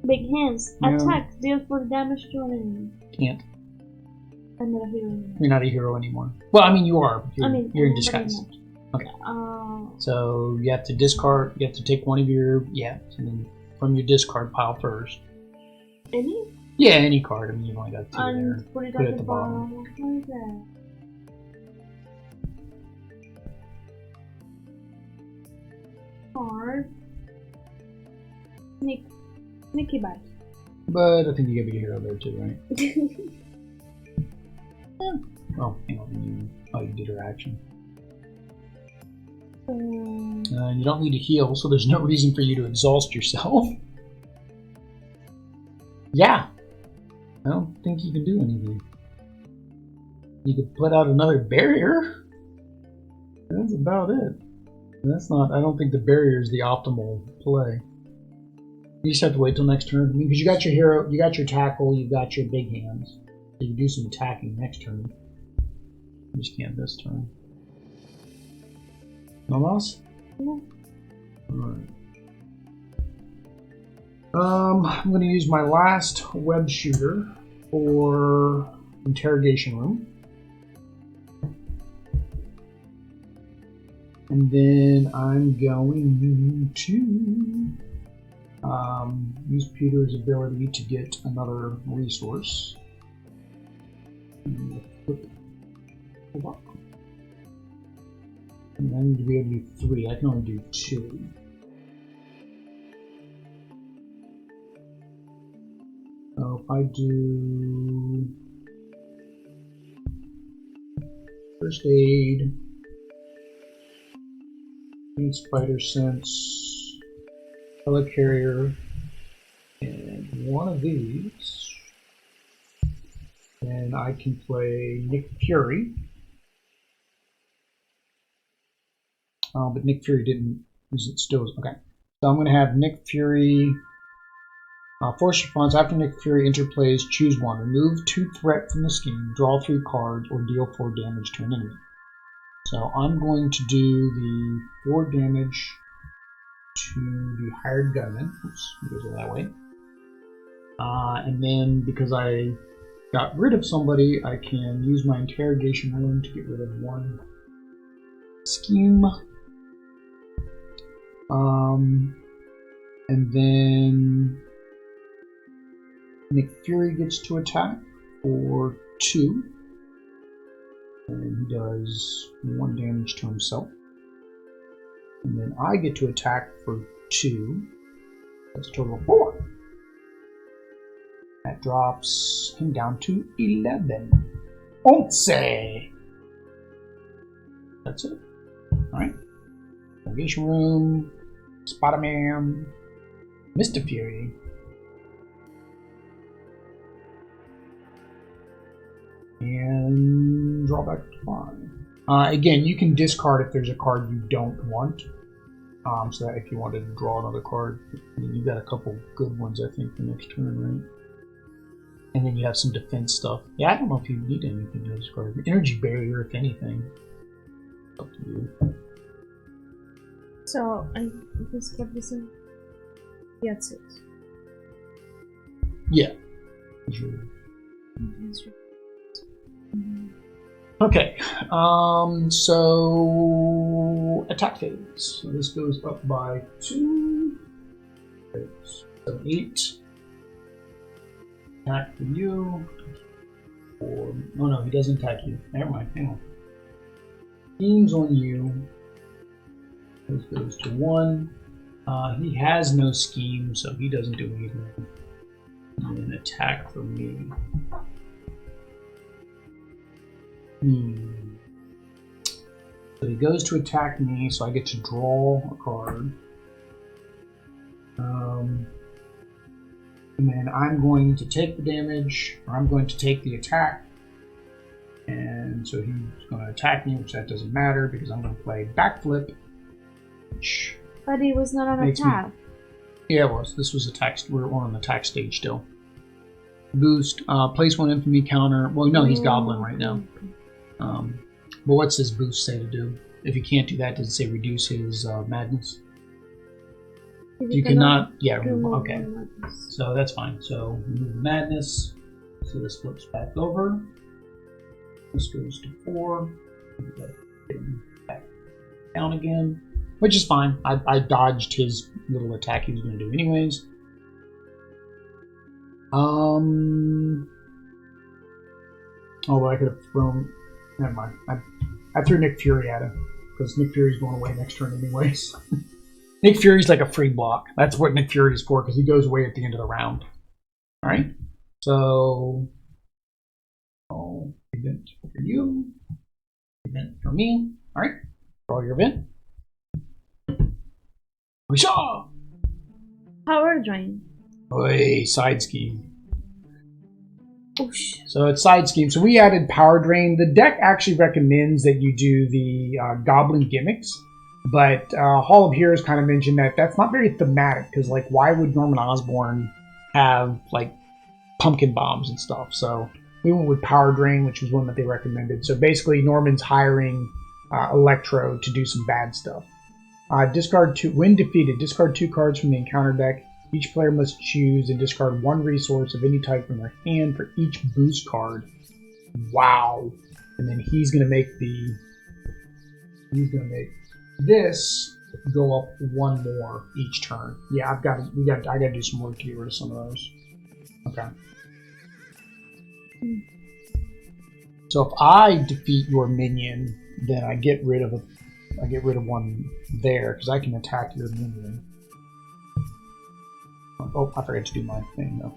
Big hands. Yeah. Attack. Deal 4 damage to an enemy. Can't. I'm not a hero anymore. You're not a hero anymore. Well, I mean you are. You're in disguise. Okay. So you have to discard. You have to take one of your and then from your discard pile first. Any? Yeah, any card. I mean, you've only got 2 and there. Put it at the bottom. Okay. Card. Sneaky bite. But I think you gotta be a hero there too, right? Oh, hang on. You did her action. And you don't need to heal, so there's no reason for you to exhaust yourself. Yeah. I don't think you can do anything. You could put out another barrier. That's about it. That's not. I don't think the barrier is the optimal play. You just have to wait till next turn. I mean, because you got your hero, you got your tackle, you got your big hands. So you do some attacking next turn. You just can't this turn. No else? No. Alright. I'm going to use my last web shooter for interrogation room. And then I'm going to use Peter's ability to get another resource. And I need to be able to do 3. I can only do 2. So if I do first aid, spider sense, helicarrier, and one of these, and I can play Nick Fury. But Nick Fury didn't. Is it still okay? So I'm going to have Nick Fury. Force response after Nick Fury interplays. Choose one. Remove 2 threat from the scheme. Draw 3 cards, or deal 4 damage to an enemy. So I'm going to do the 4 damage to the hired gunman. Oops, it goes that way. And then because I got rid of somebody, I can use my interrogation room to get rid of 1 scheme. And then Nick Fury gets to attack for 2. And he does 1 damage to himself. And then I get to attack for 2. That's a total of 4. That drops him down to 11. 11! That's it. Alright. Interrogation room. Spider-Man. Mr. Fury. And draw back to 5. Again, you can discard if there's a card you don't want. So that if you wanted to draw another card, you got a couple good ones, I think, for next turn, right? And then you have some defense stuff. Yeah, I don't know if you need anything to discard. Energy barrier, if anything. Up to you. So I discard this in. That's it. Yeah. Sure. Okay, so attack phase. So this goes up by 2. 7, 8. Attack for you. 4. Oh no, he doesn't attack you. Never mind, hang on. Schemes on you. This goes to 1. He has no scheme, so he doesn't do anything. And then attack for me. So he goes to attack me, so I get to draw a card. And then I'm going to take the damage, or I'm going to take the attack. And so he's going to attack me, which that doesn't matter because I'm going to play backflip. But it was not an attack. Yeah, it was. This was attack. We're on the attack stage still. Boost. Place 1 infamy counter. Well, no, he's Goblin right now. But what's his boost say to do? If you can't do that, does it say reduce his madness? You cannot. Yeah, remove. Okay. So that's fine. So remove madness. So this flips back over. This goes to 4. Back down again. Which is fine. I dodged his little attack he was going to do anyways. Oh, well, I could have thrown... Never mind. I threw Nick Fury at him. Because Nick Fury's going away next turn anyways. Nick Fury's like a free block. That's what Nick Fury is for, because he goes away at the end of the round. Alright? So... Oh, event for you. Event for me. Alright. Draw your event. We saw! Power drain. Oi, side scheme. Oosh. So it's side scheme. So we added power drain. The deck actually recommends that you do the goblin gimmicks, but Hall of Heroes kind of mentioned that that's not very thematic because, like, why would Norman Osborn have like pumpkin bombs and stuff? So we went with Power Drain, which was one that they recommended. So basically, Norman's hiring Electro to do some bad stuff. Discard 2. When defeated, discard 2 cards from the encounter deck. Each player must choose and discard 1 resource of any type from their hand for each boost card. Wow. And then he's going to make this go up 1 more each turn. Yeah, I got to do some work to get rid of some of those. Okay. So if I defeat your minion, then I get rid of one there because I can attack your minion. Oh, I forgot to do my thing though.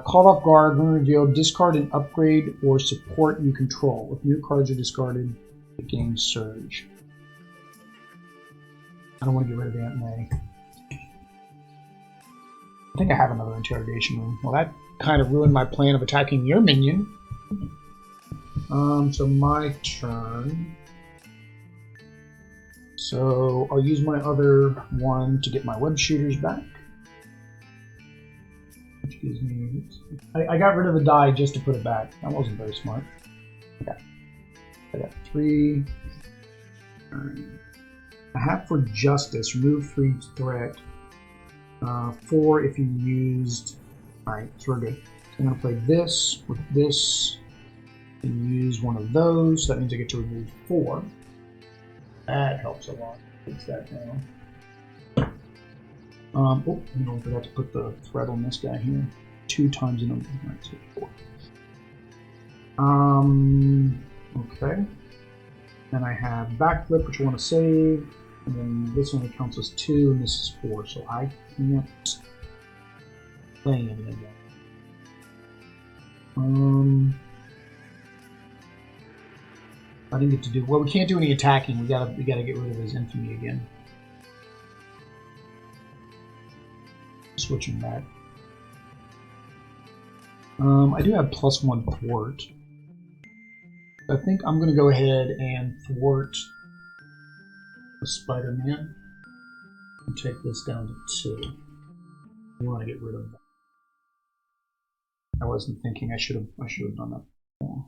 Called off guard, when revealed, discard an upgrade or support you control. If new cards are discarded, the game surge. I don't want to get rid of Aunt May. I think I have another interrogation room. Well, that kind of ruined my plan of attacking your minion. So my turn. So I'll use my other one to get my web shooters back. Which gives me... I got rid of the die just to put it back. That wasn't very smart. Okay. I got 3. I have for justice, remove 3 threat. 4 if you used... Alright, so we're good. So I'm going to play this with this and use one of those. So that means I get to remove 4. That helps a lot. Takes that down. Oh, I forgot to put the threat on this guy here. 2 times the number. Right, so 4. Okay. Then I have backflip, which I want to save. And then this only counts as 2, and this is 4, so I can't play anything again. I didn't get to do well. We can't do any attacking. We gotta get rid of his infamy again. Switching back. I do have +1 thwart. I think I'm gonna go ahead and thwart the Spider-Man and take this down to 2. We want to get rid of that. I wasn't thinking I should have done that before.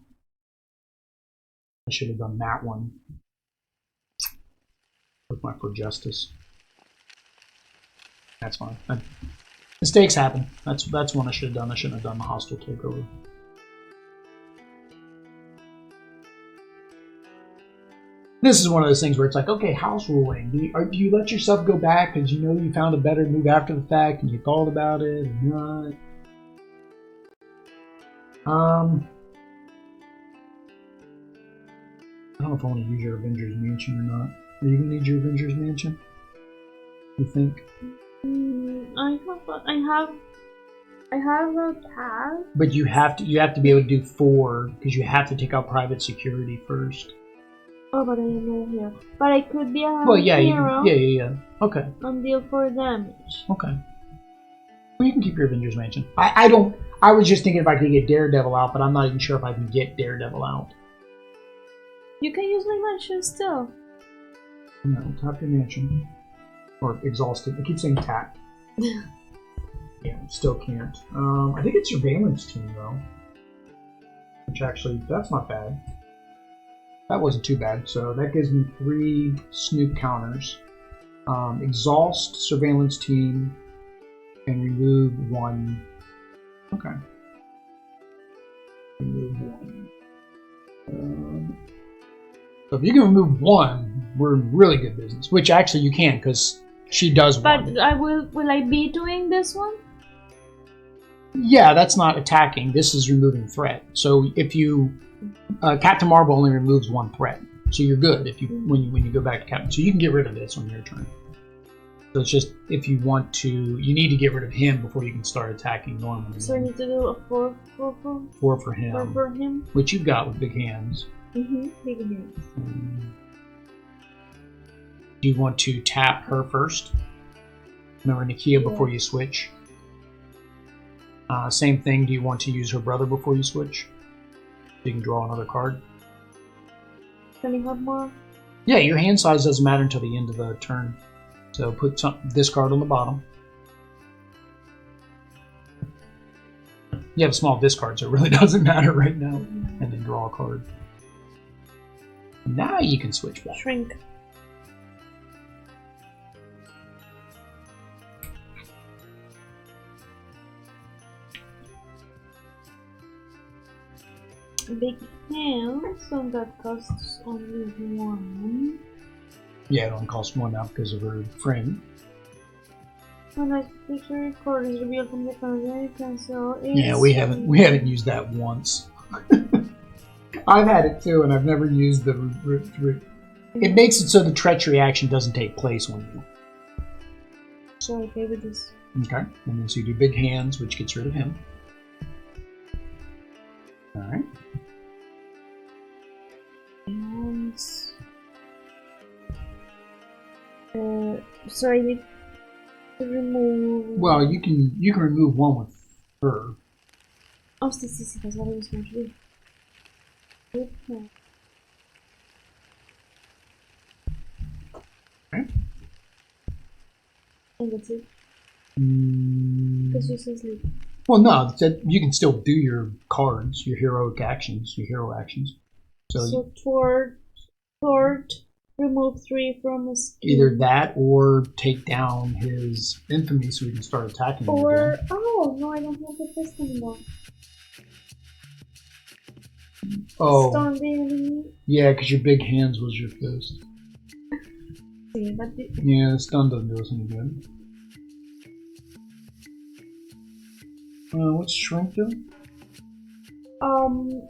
I should have done that one with my for justice. That's fine. Mistakes happen. That's one I should have done. I shouldn't have done the hostile takeover. This is one of those things where it's like, okay, house ruling. Do you let yourself go back because you know you found a better move after the fact and you thought about it or not? I don't know if I want to use your Avengers Mansion or not. Are you going to need your Avengers Mansion? You think? I have a tab. But you have to be able to do 4 because you have to take out private security first. Oh, but I am not here. But I could be a well, yeah, hero. Yeah. Okay. And deal 4 damage. Okay. Well, you can keep your Avengers Mansion. I was just thinking if I could get Daredevil out, but I'm not even sure if I can get Daredevil out. You can use my mansion still. No, tap your mansion. Or exhausted. I keep saying tap. Yeah, still can't. I think it's your Valence team, though. Which actually, that's not bad. That wasn't too bad. So that gives me 3 snoop counters. Exhaust, surveillance team, and remove 1. Okay. Remove 1. So if you can remove 1, we're in really good business. Which actually you can, because she does one. But will I be doing this one? Yeah, that's not attacking. This is removing threat. So if you Captain Marvel only removes 1 threat, so you're good if you when you go back to Captain. So you can get rid of this on your turn. So it's just if you want to, you need to get rid of him before you can start attacking Norman again. So I need to do a 4 for him. 4 for him. Which you've got with big hands. Big hands. Do you want to tap her first? Remember Nakia before you switch. Same thing. Do you want to use her brother before you switch? So you can draw another card. Can you have more? Yeah, your hand size doesn't matter until the end of the turn. So put this card on the bottom. You have a small discard, so it really doesn't matter right now. And then draw a card. Now you can switch back. Shrink. Big hands, so that costs only 1. Yeah, it only costs 1 now because of her friend. When a creature card is revealed from the conjurer, you cancel it. Yeah, we haven't used that once. I've had it too, and I've never used the. It makes it so the treachery action doesn't take place when you. So okay with this. Okay, and then so you do big hands, which gets rid of him. All right. Hands. So I need to remove. Well, you can remove 1 with her. Oh, sí, that's what I was going to do. Okay. Okay. And that's it. Because you said sleep. Well, no, you can still do your cards, your heroic actions, your hero actions. So thwart, remove 3 from his. Either that or take down his infamy so we can start attacking him Or again. oh no, I don't have the fist anymore. Oh, Stun the enemy. yeah, because your big hands was your fist. Yeah, but Yeah, stun doesn't do us any good. What's shrink do?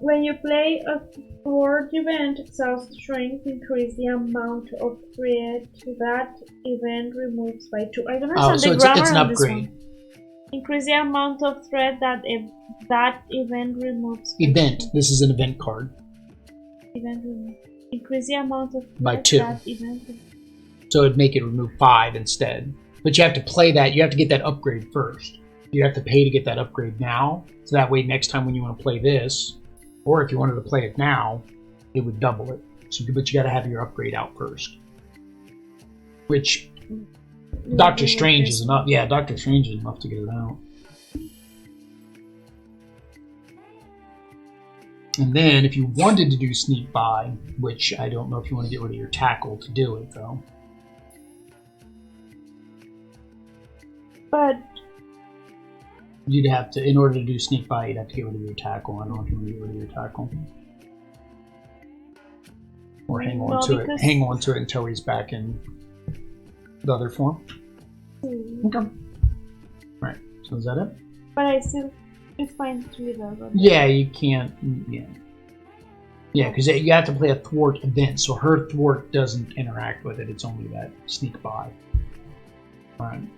When you play a thwart event, exhaust strength, increase the amount of threat that event removes by 2. I don't understand so the it's grammar an on this upgrade. one. Increase the amount of threat that that event removes. Event. This is an event card. Event remove. Increase the amount of threat By 2. that event. So it'd make it remove 5 instead. But you have to play that. You have to get that upgrade first. You have to pay to get that upgrade now. So that way, next time when you want to play this, or if you wanted to play it now, it would double it. So, but you got to have your upgrade out first. Which Doctor Strange is enough. Yeah, Doctor Strange is enough to get it out. And then, if you wanted to do sneak by, which I don't know if you want to get rid of your tackle to do it, though. But you'd have to, in order to do sneak by, you'd have to get rid of your tackle. I don't know if you want to get rid of your tackle. Or hang on to it. Hang on to it until he's back in the other form. Okay. Right. So is that it? But I still, it's fine to do that. Yeah, you can't. Yeah. Yeah, because you have to play a thwart event, so her thwart doesn't interact with it. It's only that sneak by. All right.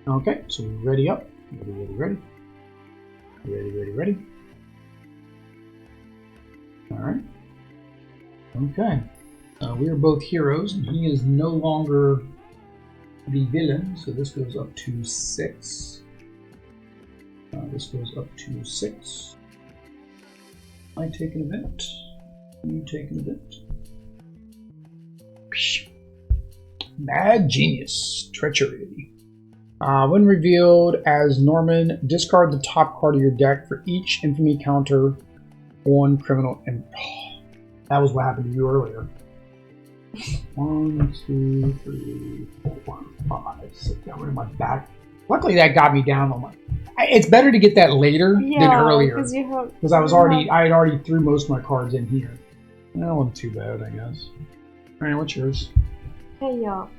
Okay, so we're ready up. Ready. Ready. All right. Okay. We are both heroes, and he is no longer the villain, so this goes up to 6. This goes up to 6. I take an event. You take an event. Mad Genius. Treachery. When revealed as Norman, discard the top card of your deck for each infamy counter on criminal. That was what happened to you earlier. 1, 2, 3, 4, 5, 6. Got rid of my back. Luckily, that got me down on my. It's better to get that later than earlier because I had already threw most of my cards in here. That wasn't too bad, I guess. All right, what's yours? Payoff.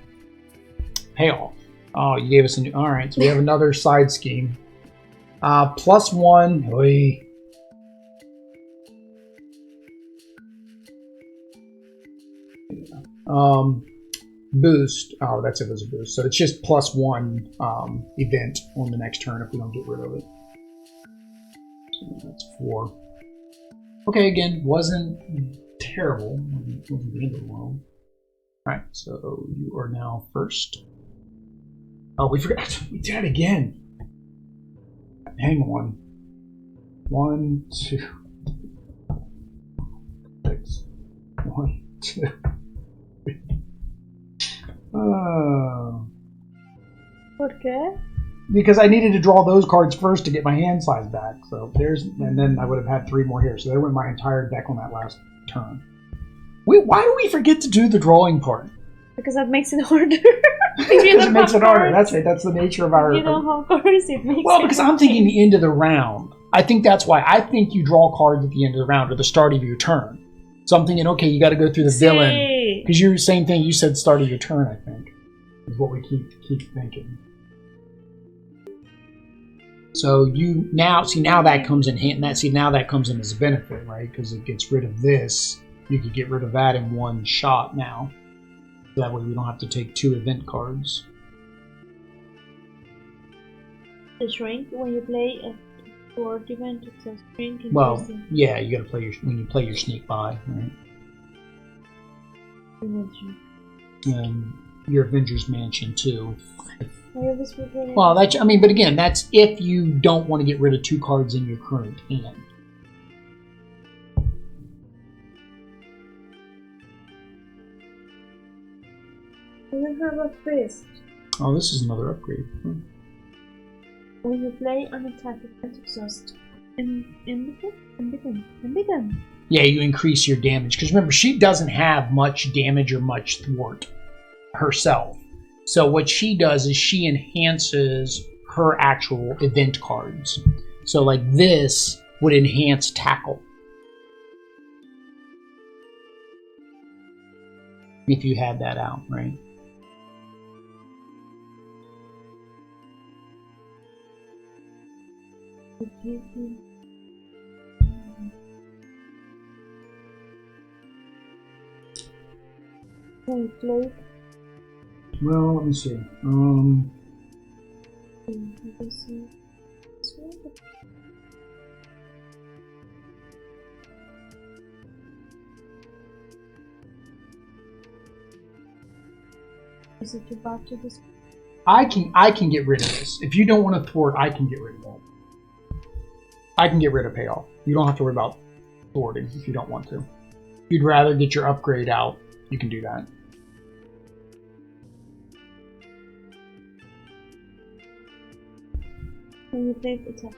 Payoff. Oh, you gave us a new. All right, so we have another side scheme. +1. Oy. Boost. Oh, that's if it's a boost. So it's just +1 event on the next turn if we don't get rid of it. So that's 4. Okay, again, wasn't terrible. Wasn't the end of the world. All right, so you are now first. Oh, we forgot. We did it again. Hang on. 1, 2, 6. 1, 2, 3. ¿Por qué? because I needed to draw those cards first to get my hand size back. So there's, and then I would have had 3 more here. So there went my entire deck on that last turn. Why do we forget to do the drawing part? Because that makes it harder. Because it makes it harder. That's right. That's the nature of our. You don't have cards, it makes Well, it because I'm thinking the end of the round. I think that's why. I think you draw cards at the end of the round or the start of your turn. So I'm thinking, okay, you got to go through the villain. Because you're the same thing. You said start of your turn, I think. Is what we keep thinking. So you now see now that comes in hand. Now that comes in as a benefit, right? Because it gets rid of this. You could get rid of that in one shot now. So that way we don't have to take 2 event cards. The shrink when you play a thwart event, it says shrink. Well, yeah, you got to play when you play your sneak by, right? And your Avengers Mansion too. Well, that's but again, that's if you don't want to get rid of 2 cards in your current hand. You have a fist. Oh, this is another upgrade. When you play an attack event, exhaust embody. Yeah, you increase your damage because remember she doesn't have much damage or much thwart herself. So what she does is she enhances her actual event cards. So like this would enhance tackle. If you had that out, right? Well, let me see. Is it about to this? I can get rid of this. If you don't want to thwart, I can get rid of that. I can get rid of payoff. You don't have to worry about thwarting if you don't want to. If you'd rather get your upgrade out, you can do that. When you play attack.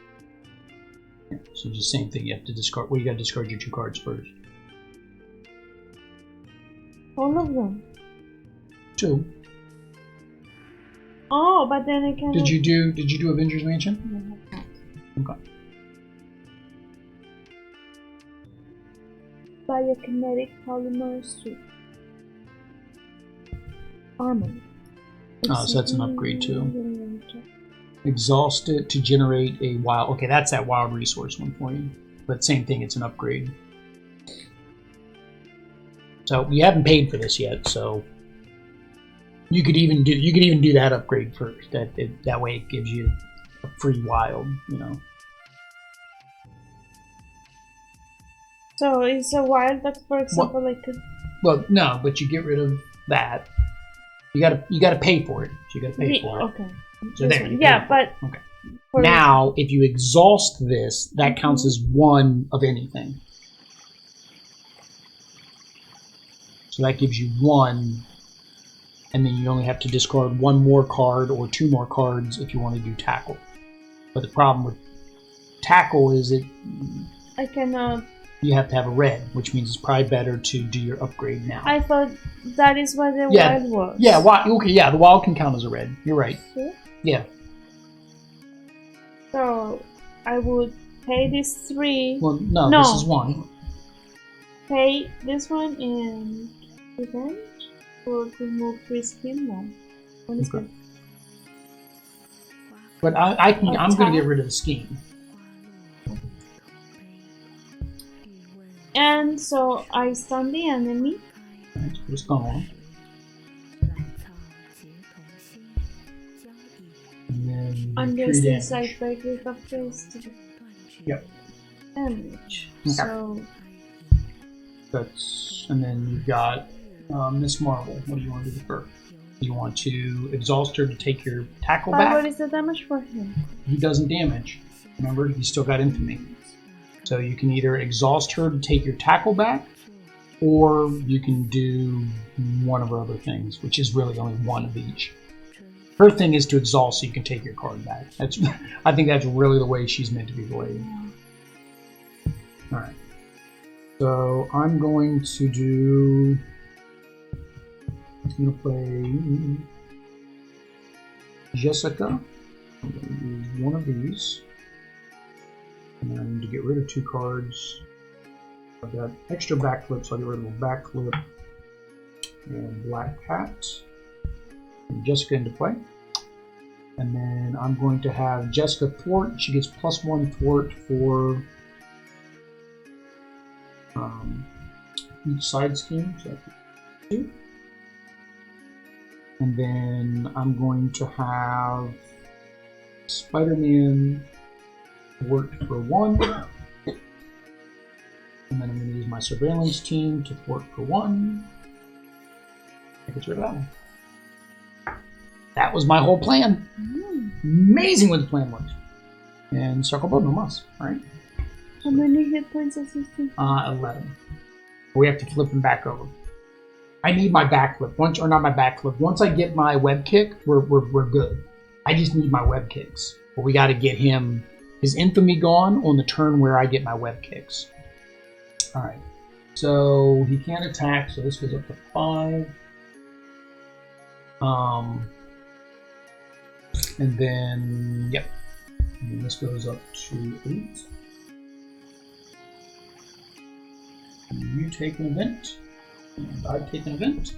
Yeah, so just same thing. You have to discard. Well, you got to discard your 2 cards first. All of them. 2. Oh, but then I can. Did you do Avengers Mansion? No. Okay. Biokinetic polymer suit. Armour. Oh, so that's an upgrade too. Exhaust it to generate a wild. Okay, that's that wild resource one for you. But same thing, it's an upgrade. So we haven't paid for this yet, so you could even do that upgrade first. That way it gives you a free wild, you know. So it's a wild, but for example, well, no, but you get rid of that. You gotta pay for it. So you gotta pay for it. Okay. So there. Yeah, but okay. Now, if you exhaust this, that counts as 1 of anything. So that gives you 1, and then you only have to discard 1 more card or 2 more cards if you want to do tackle. But the problem with tackle is I cannot. You have to have a red, which means it's probably better to do your upgrade now. I thought that is what the wild was. Yeah, okay, yeah, the wild can count as a red. You're right. Sure? Yeah. So I would pay these 3. Well, no, this is 1. Pay this one and event or remove 3 skin now. One is good. But I'm going to get rid of the scheme. And so I stun the enemy. Right, so stun on. And then under the side break with a fist. Yep. Damage. Okay. So that's, and then you've got Miss Marvel. What do you want to do first? You want to exhaust her to take your tackle back? What is the damage for him? He doesn't damage. Remember, he's still got infamy. So you can either exhaust her to take your tackle back, or you can do one of her other things, which is really only 1 of each. her thing is to exhaust so you can take your card back. That's I think that's really the way she's meant to be played. Alright. So I'm going to do... I'm going to play Jessica. I'm going to use one of these. And I need to get rid of 2 cards. I've got extra backflip, so I'll get rid of a backflip and Black Cat. And Jessica into play. And then I'm going to have Jessica thwart. She gets +1 thwart for each side scheme. So 2. And then I'm going to have Spider-Man thwart for 1. And then I'm going to use my surveillance team to thwart for 1. I get rid of that one. That was my whole plan. Amazing what the plan was. And circle both, no muss. Alright. How many hit points does this thing? 11. We have to flip them back over. I need my backflip. Once, or not my backflip. Once I get my web kick, we're good. I just need my web kicks. But we got to get him his infamy gone on the turn where I get my web kicks. Alright. So he can't attack, so this goes up to 5. And then, yep. And this goes up to 8. And you take an event. And I take an event.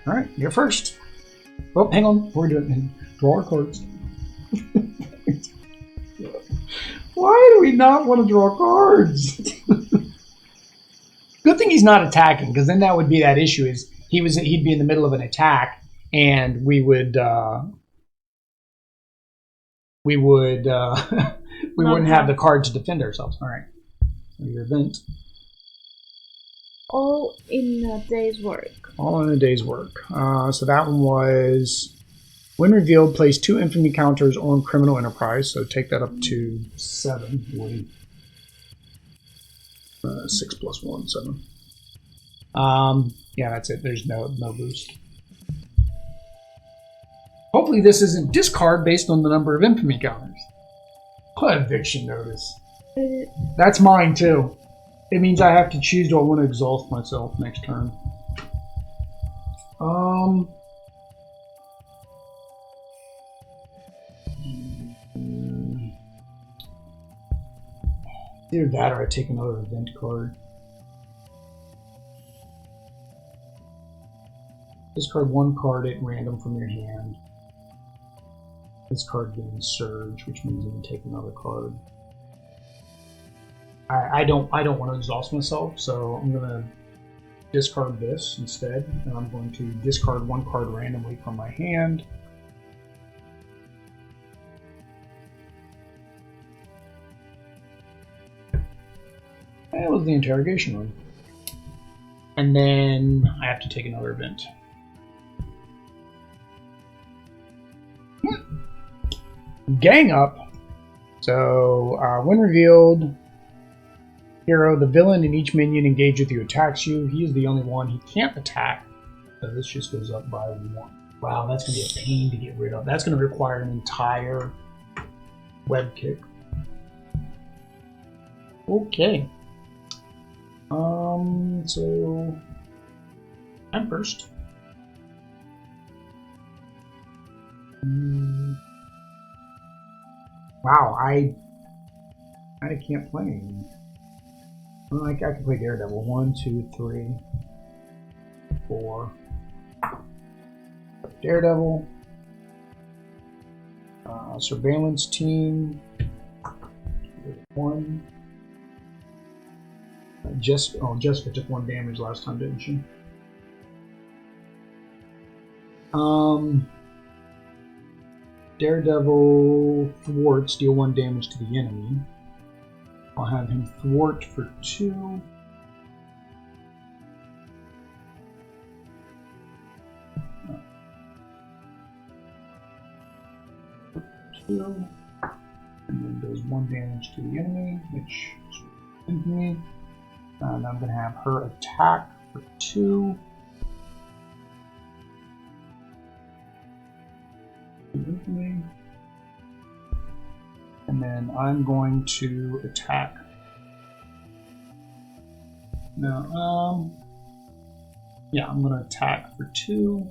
Alright, you're first. Oh, hang on. We're doing draw our cards. Why do we not want to draw cards? Good thing he's not attacking, because then that would be that issue is he'd be in the middle of an attack and we wouldn't have the card to defend ourselves. All right. So your event. All in a day's work. All in a day's work. So that one was when revealed, place 2 infamy counters on criminal enterprise. So take that up to 7. 6 + 1, 7. Yeah, that's it. There's no boost. Hopefully this isn't discard based on the number of infamy counters. What eviction notice. That's mine too. It means I have to choose, do I want to exhaust myself next turn? Either that or I take another event card. Discard 1 card at random from your hand. This card gains surge, which means you can take another card. I don't want to exhaust myself, so I'm gonna discard this instead, and I'm going to discard 1 card randomly from my hand. That was the interrogation room. And then I have to take another event. Gang up. So when revealed, hero, the villain in each minion engaged with you attacks you. He is the only one he can't attack. So this just goes up by 1. Wow, that's going to be a pain to get rid of. That's going to require an entire web kick. Okay. So I'm first. Wow, I can't play anything. Well, I can play Daredevil. 1, 2, 3, 4. Daredevil. Surveillance team. 1. Jessica took 1 damage last time, didn't she? Daredevil thwarts, deal 1 damage to the enemy. I'll have him thwart for 2. And then does 1 damage to the enemy, which is infamy. And I'm going to have her attack for 2. for me. And then I'm going to attack. No, yeah, I'm gonna attack for 2.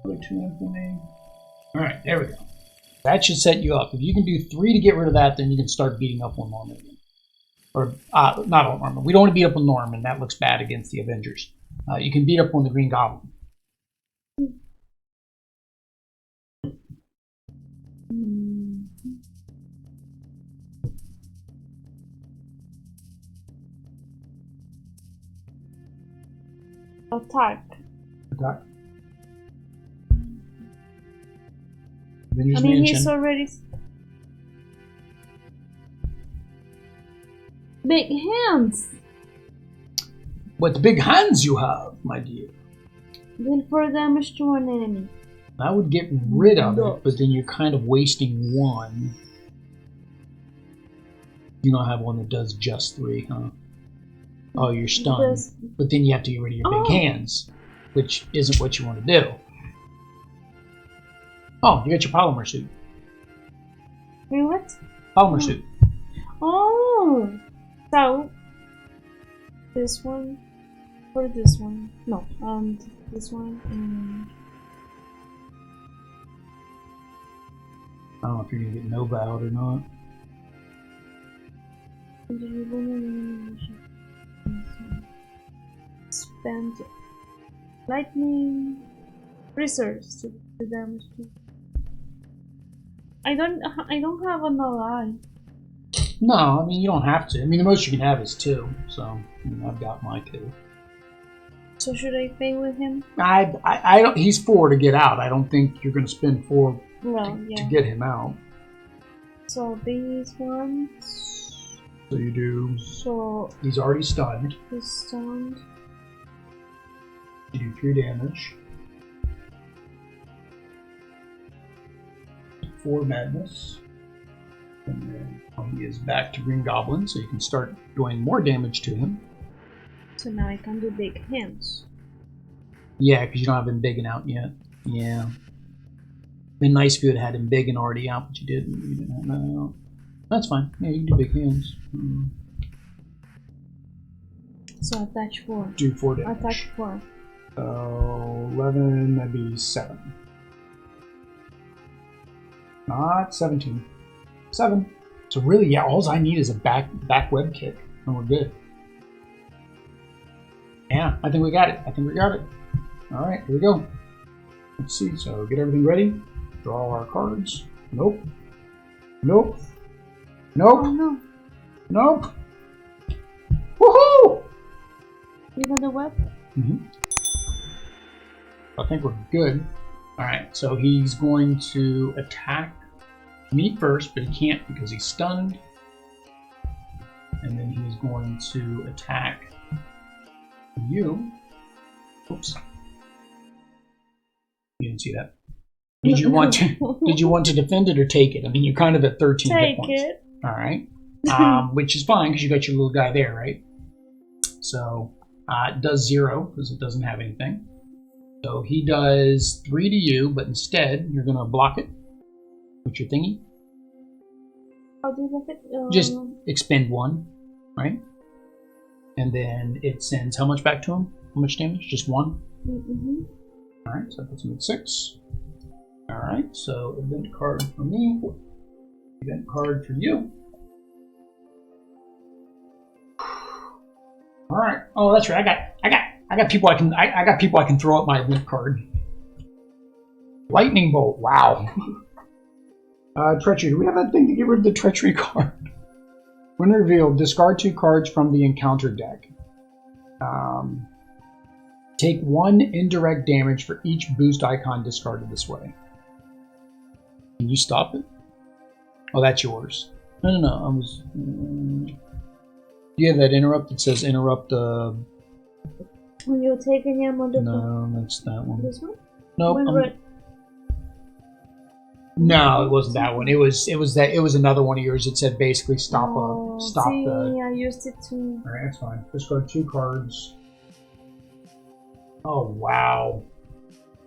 Put 2 in for me. Alright, there we go. That should set you up. If you can do 3 to get rid of that, then you can start beating up on Norman again. Or, not on Norman. We don't want to beat up on Norman. That looks bad against the Avengers. You can beat up on the Green Goblin. Attack. Attack. Avengers I mean, Mansion. he's already... Big hands! What big hands you have, my dear. Deal 4 damage to an enemy. I would get rid of it, but then you're kind of wasting 1. You don't have one that does just 3, huh? Oh, you're stunned. But then you have to get rid of your big hands, which isn't what you want to do. Oh, you got your polymer suit. Wait, what? Polymer suit. Oh! So, this one, or this one? No, this one. I don't know if you're gonna get Nova out or not. Spend lightning resource to the damage. I don't have an ally. No, I mean you don't have to. I mean the most you can have is 2, so I mean, I've got my 2. So should I pay with him? I don't. He's 4 to get out. I don't think you're gonna spend 4 to get him out. So these ones. So you do. So he's already stunned. He's stunned. You do 3 damage. 4 madness. And then he is back to Green Goblin, so you can start doing more damage to him. So now I can do big hands. Yeah, because you don't have him bigging out yet. Yeah. Been nice if you had had him bigging already out, but you didn't. You didn't have that out. That's fine. Yeah, you can do big hands. So attach 4. Do 4 damage. Attach 4. 11, that'd be 7. Not 17. 7. So really, yeah, all I need is a back web kick, and we're good. Yeah, I think we got it. All right, here we go. Let's see. So get everything ready. Draw our cards. Nope. Nope. Nope. Oh, no. Nope. Woohoo! You got the web? I think we're good. All right, so he's going to attack me first, but he can't because he's stunned. And then he's going to attack you. Oops. You didn't see that. Did you want to defend it or take it? I mean, you're kind of at 13 hit points. Take it. All right. Which is fine because you got your little guy there, right? So it does 0 because it doesn't have anything. So he does 3 to you, but instead you're going to block it with your thingy. How do you block it? Just expend 1, right? And then it sends how much back to him? How much damage? Just 1? Mm-hmm. Alright, so that puts him at 6. Alright, so event card for me. Event card for you. Alright. Oh, that's right. I got people I can throw up my event card. Lightning bolt. Wow. Treachery. Do we have that thing to get rid of the treachery card? When revealed, discard 2 cards from the encounter deck. Take 1 indirect damage for each boost icon discarded this way. Can you stop it? Oh, that's yours. No. I was. You have that interrupt that says interrupt the. When you're taking him on the. No, that's that one. This one? Nope. No, it wasn't that one. It was another one of yours. It said basically stop the. I used it too. All right, that's fine. Discard 2 cards. Oh wow!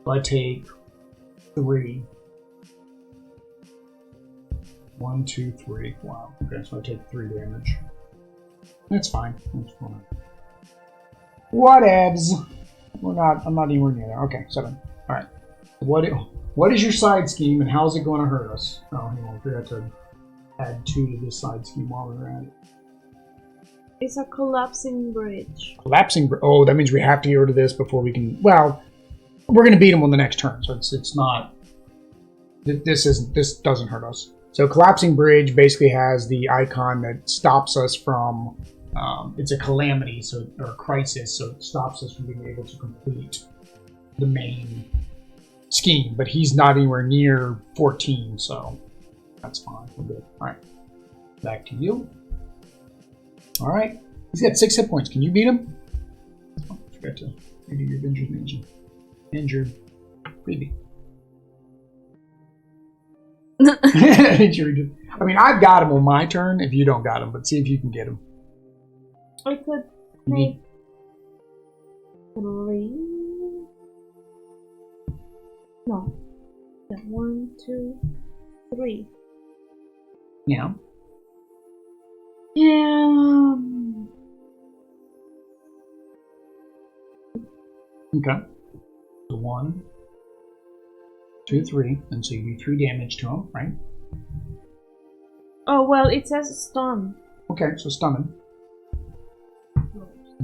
I take 3. 1, 2, 3. Wow. Okay, so I take 3 damage. That's fine. That's fine. Whatevs. I'm not anywhere near there. Okay, 7. Alright. What is your side scheme and how's it going to hurt us? Oh, hang on. I forgot to add 2 to this side scheme while we're at it. It's a collapsing bridge. Collapsing bridge. Oh, that means we have to get rid of this before we can. Well, we're going to beat him on the next turn, so it's not. This doesn't hurt us. So collapsing bridge basically has the icon that stops us from. It's a calamity, or a crisis, so it stops us from being able to complete the main scheme. But he's not anywhere near 14, so that's fine. We're good. All right, back to you. All right, he's got 6 hit points. Can you beat him? Oh, I forgot to redo your injured baby. I mean, I've got him on my turn if you don't got him, but see if you can get him. I could make 3. No. Yeah, 1, 2, 3. Yeah. Okay. So 1, 2, 3, and so you do 3 damage to him, right? Oh well, it says stun. Okay, so stun him.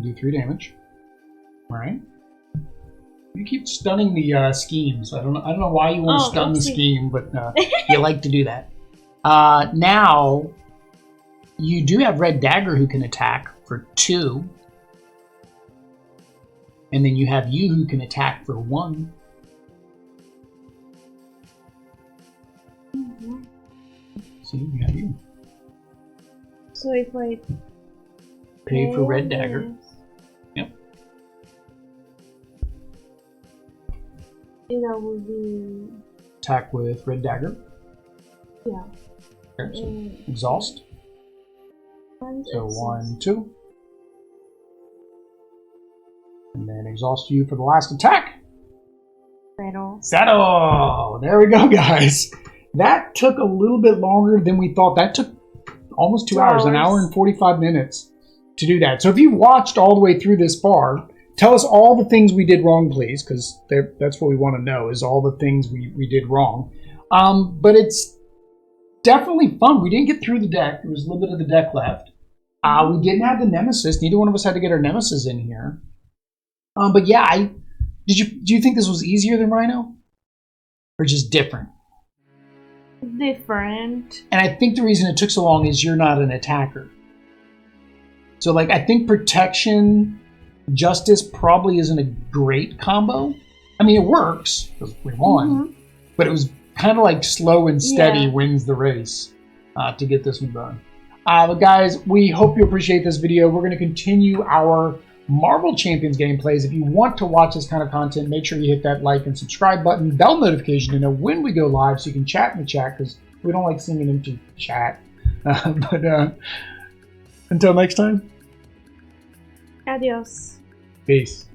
Do 3 damage. All right. You keep stunning the schemes. I don't know why you want to stun the scheme, but you like to do that. Now, you do have Red Dagger who can attack for 2. And then you have you who can attack for 1. See, you have you. So if I pay for Red Dagger. Yep. And that would be attack with Red Dagger. Yeah. Okay, so exhaust. So 1, 2. And then exhaust you for the last attack. Settle! There we go, guys. That took a little bit longer than we thought. That took almost 2 hours, 1 hour and 45 minutes to do that. So if you watched all the way through this far, tell us all the things we did wrong, please, because that's what we want to know, is all the things we did wrong. But it's definitely fun. We didn't get through the deck. There was a little bit of the deck left. We didn't have the Nemesis. Neither one of us had to get our Nemesis in here. But yeah, do you think this was easier than Rhino? Or just different? Different. And I think the reason it took so long is you're not an attacker. So like, I think protection, justice probably isn't a great combo. I mean, it works, because we won. But it was kind of like slow and steady wins the race to get this one done. But guys, we hope you appreciate this video. We're going to continue our Marvel Champions gameplays. If you want to watch this kind of content, make sure you hit that like and subscribe button, bell notification to know when we go live so you can chat in the chat, because we don't like seeing an empty chat. But until next time. Adios. Peace.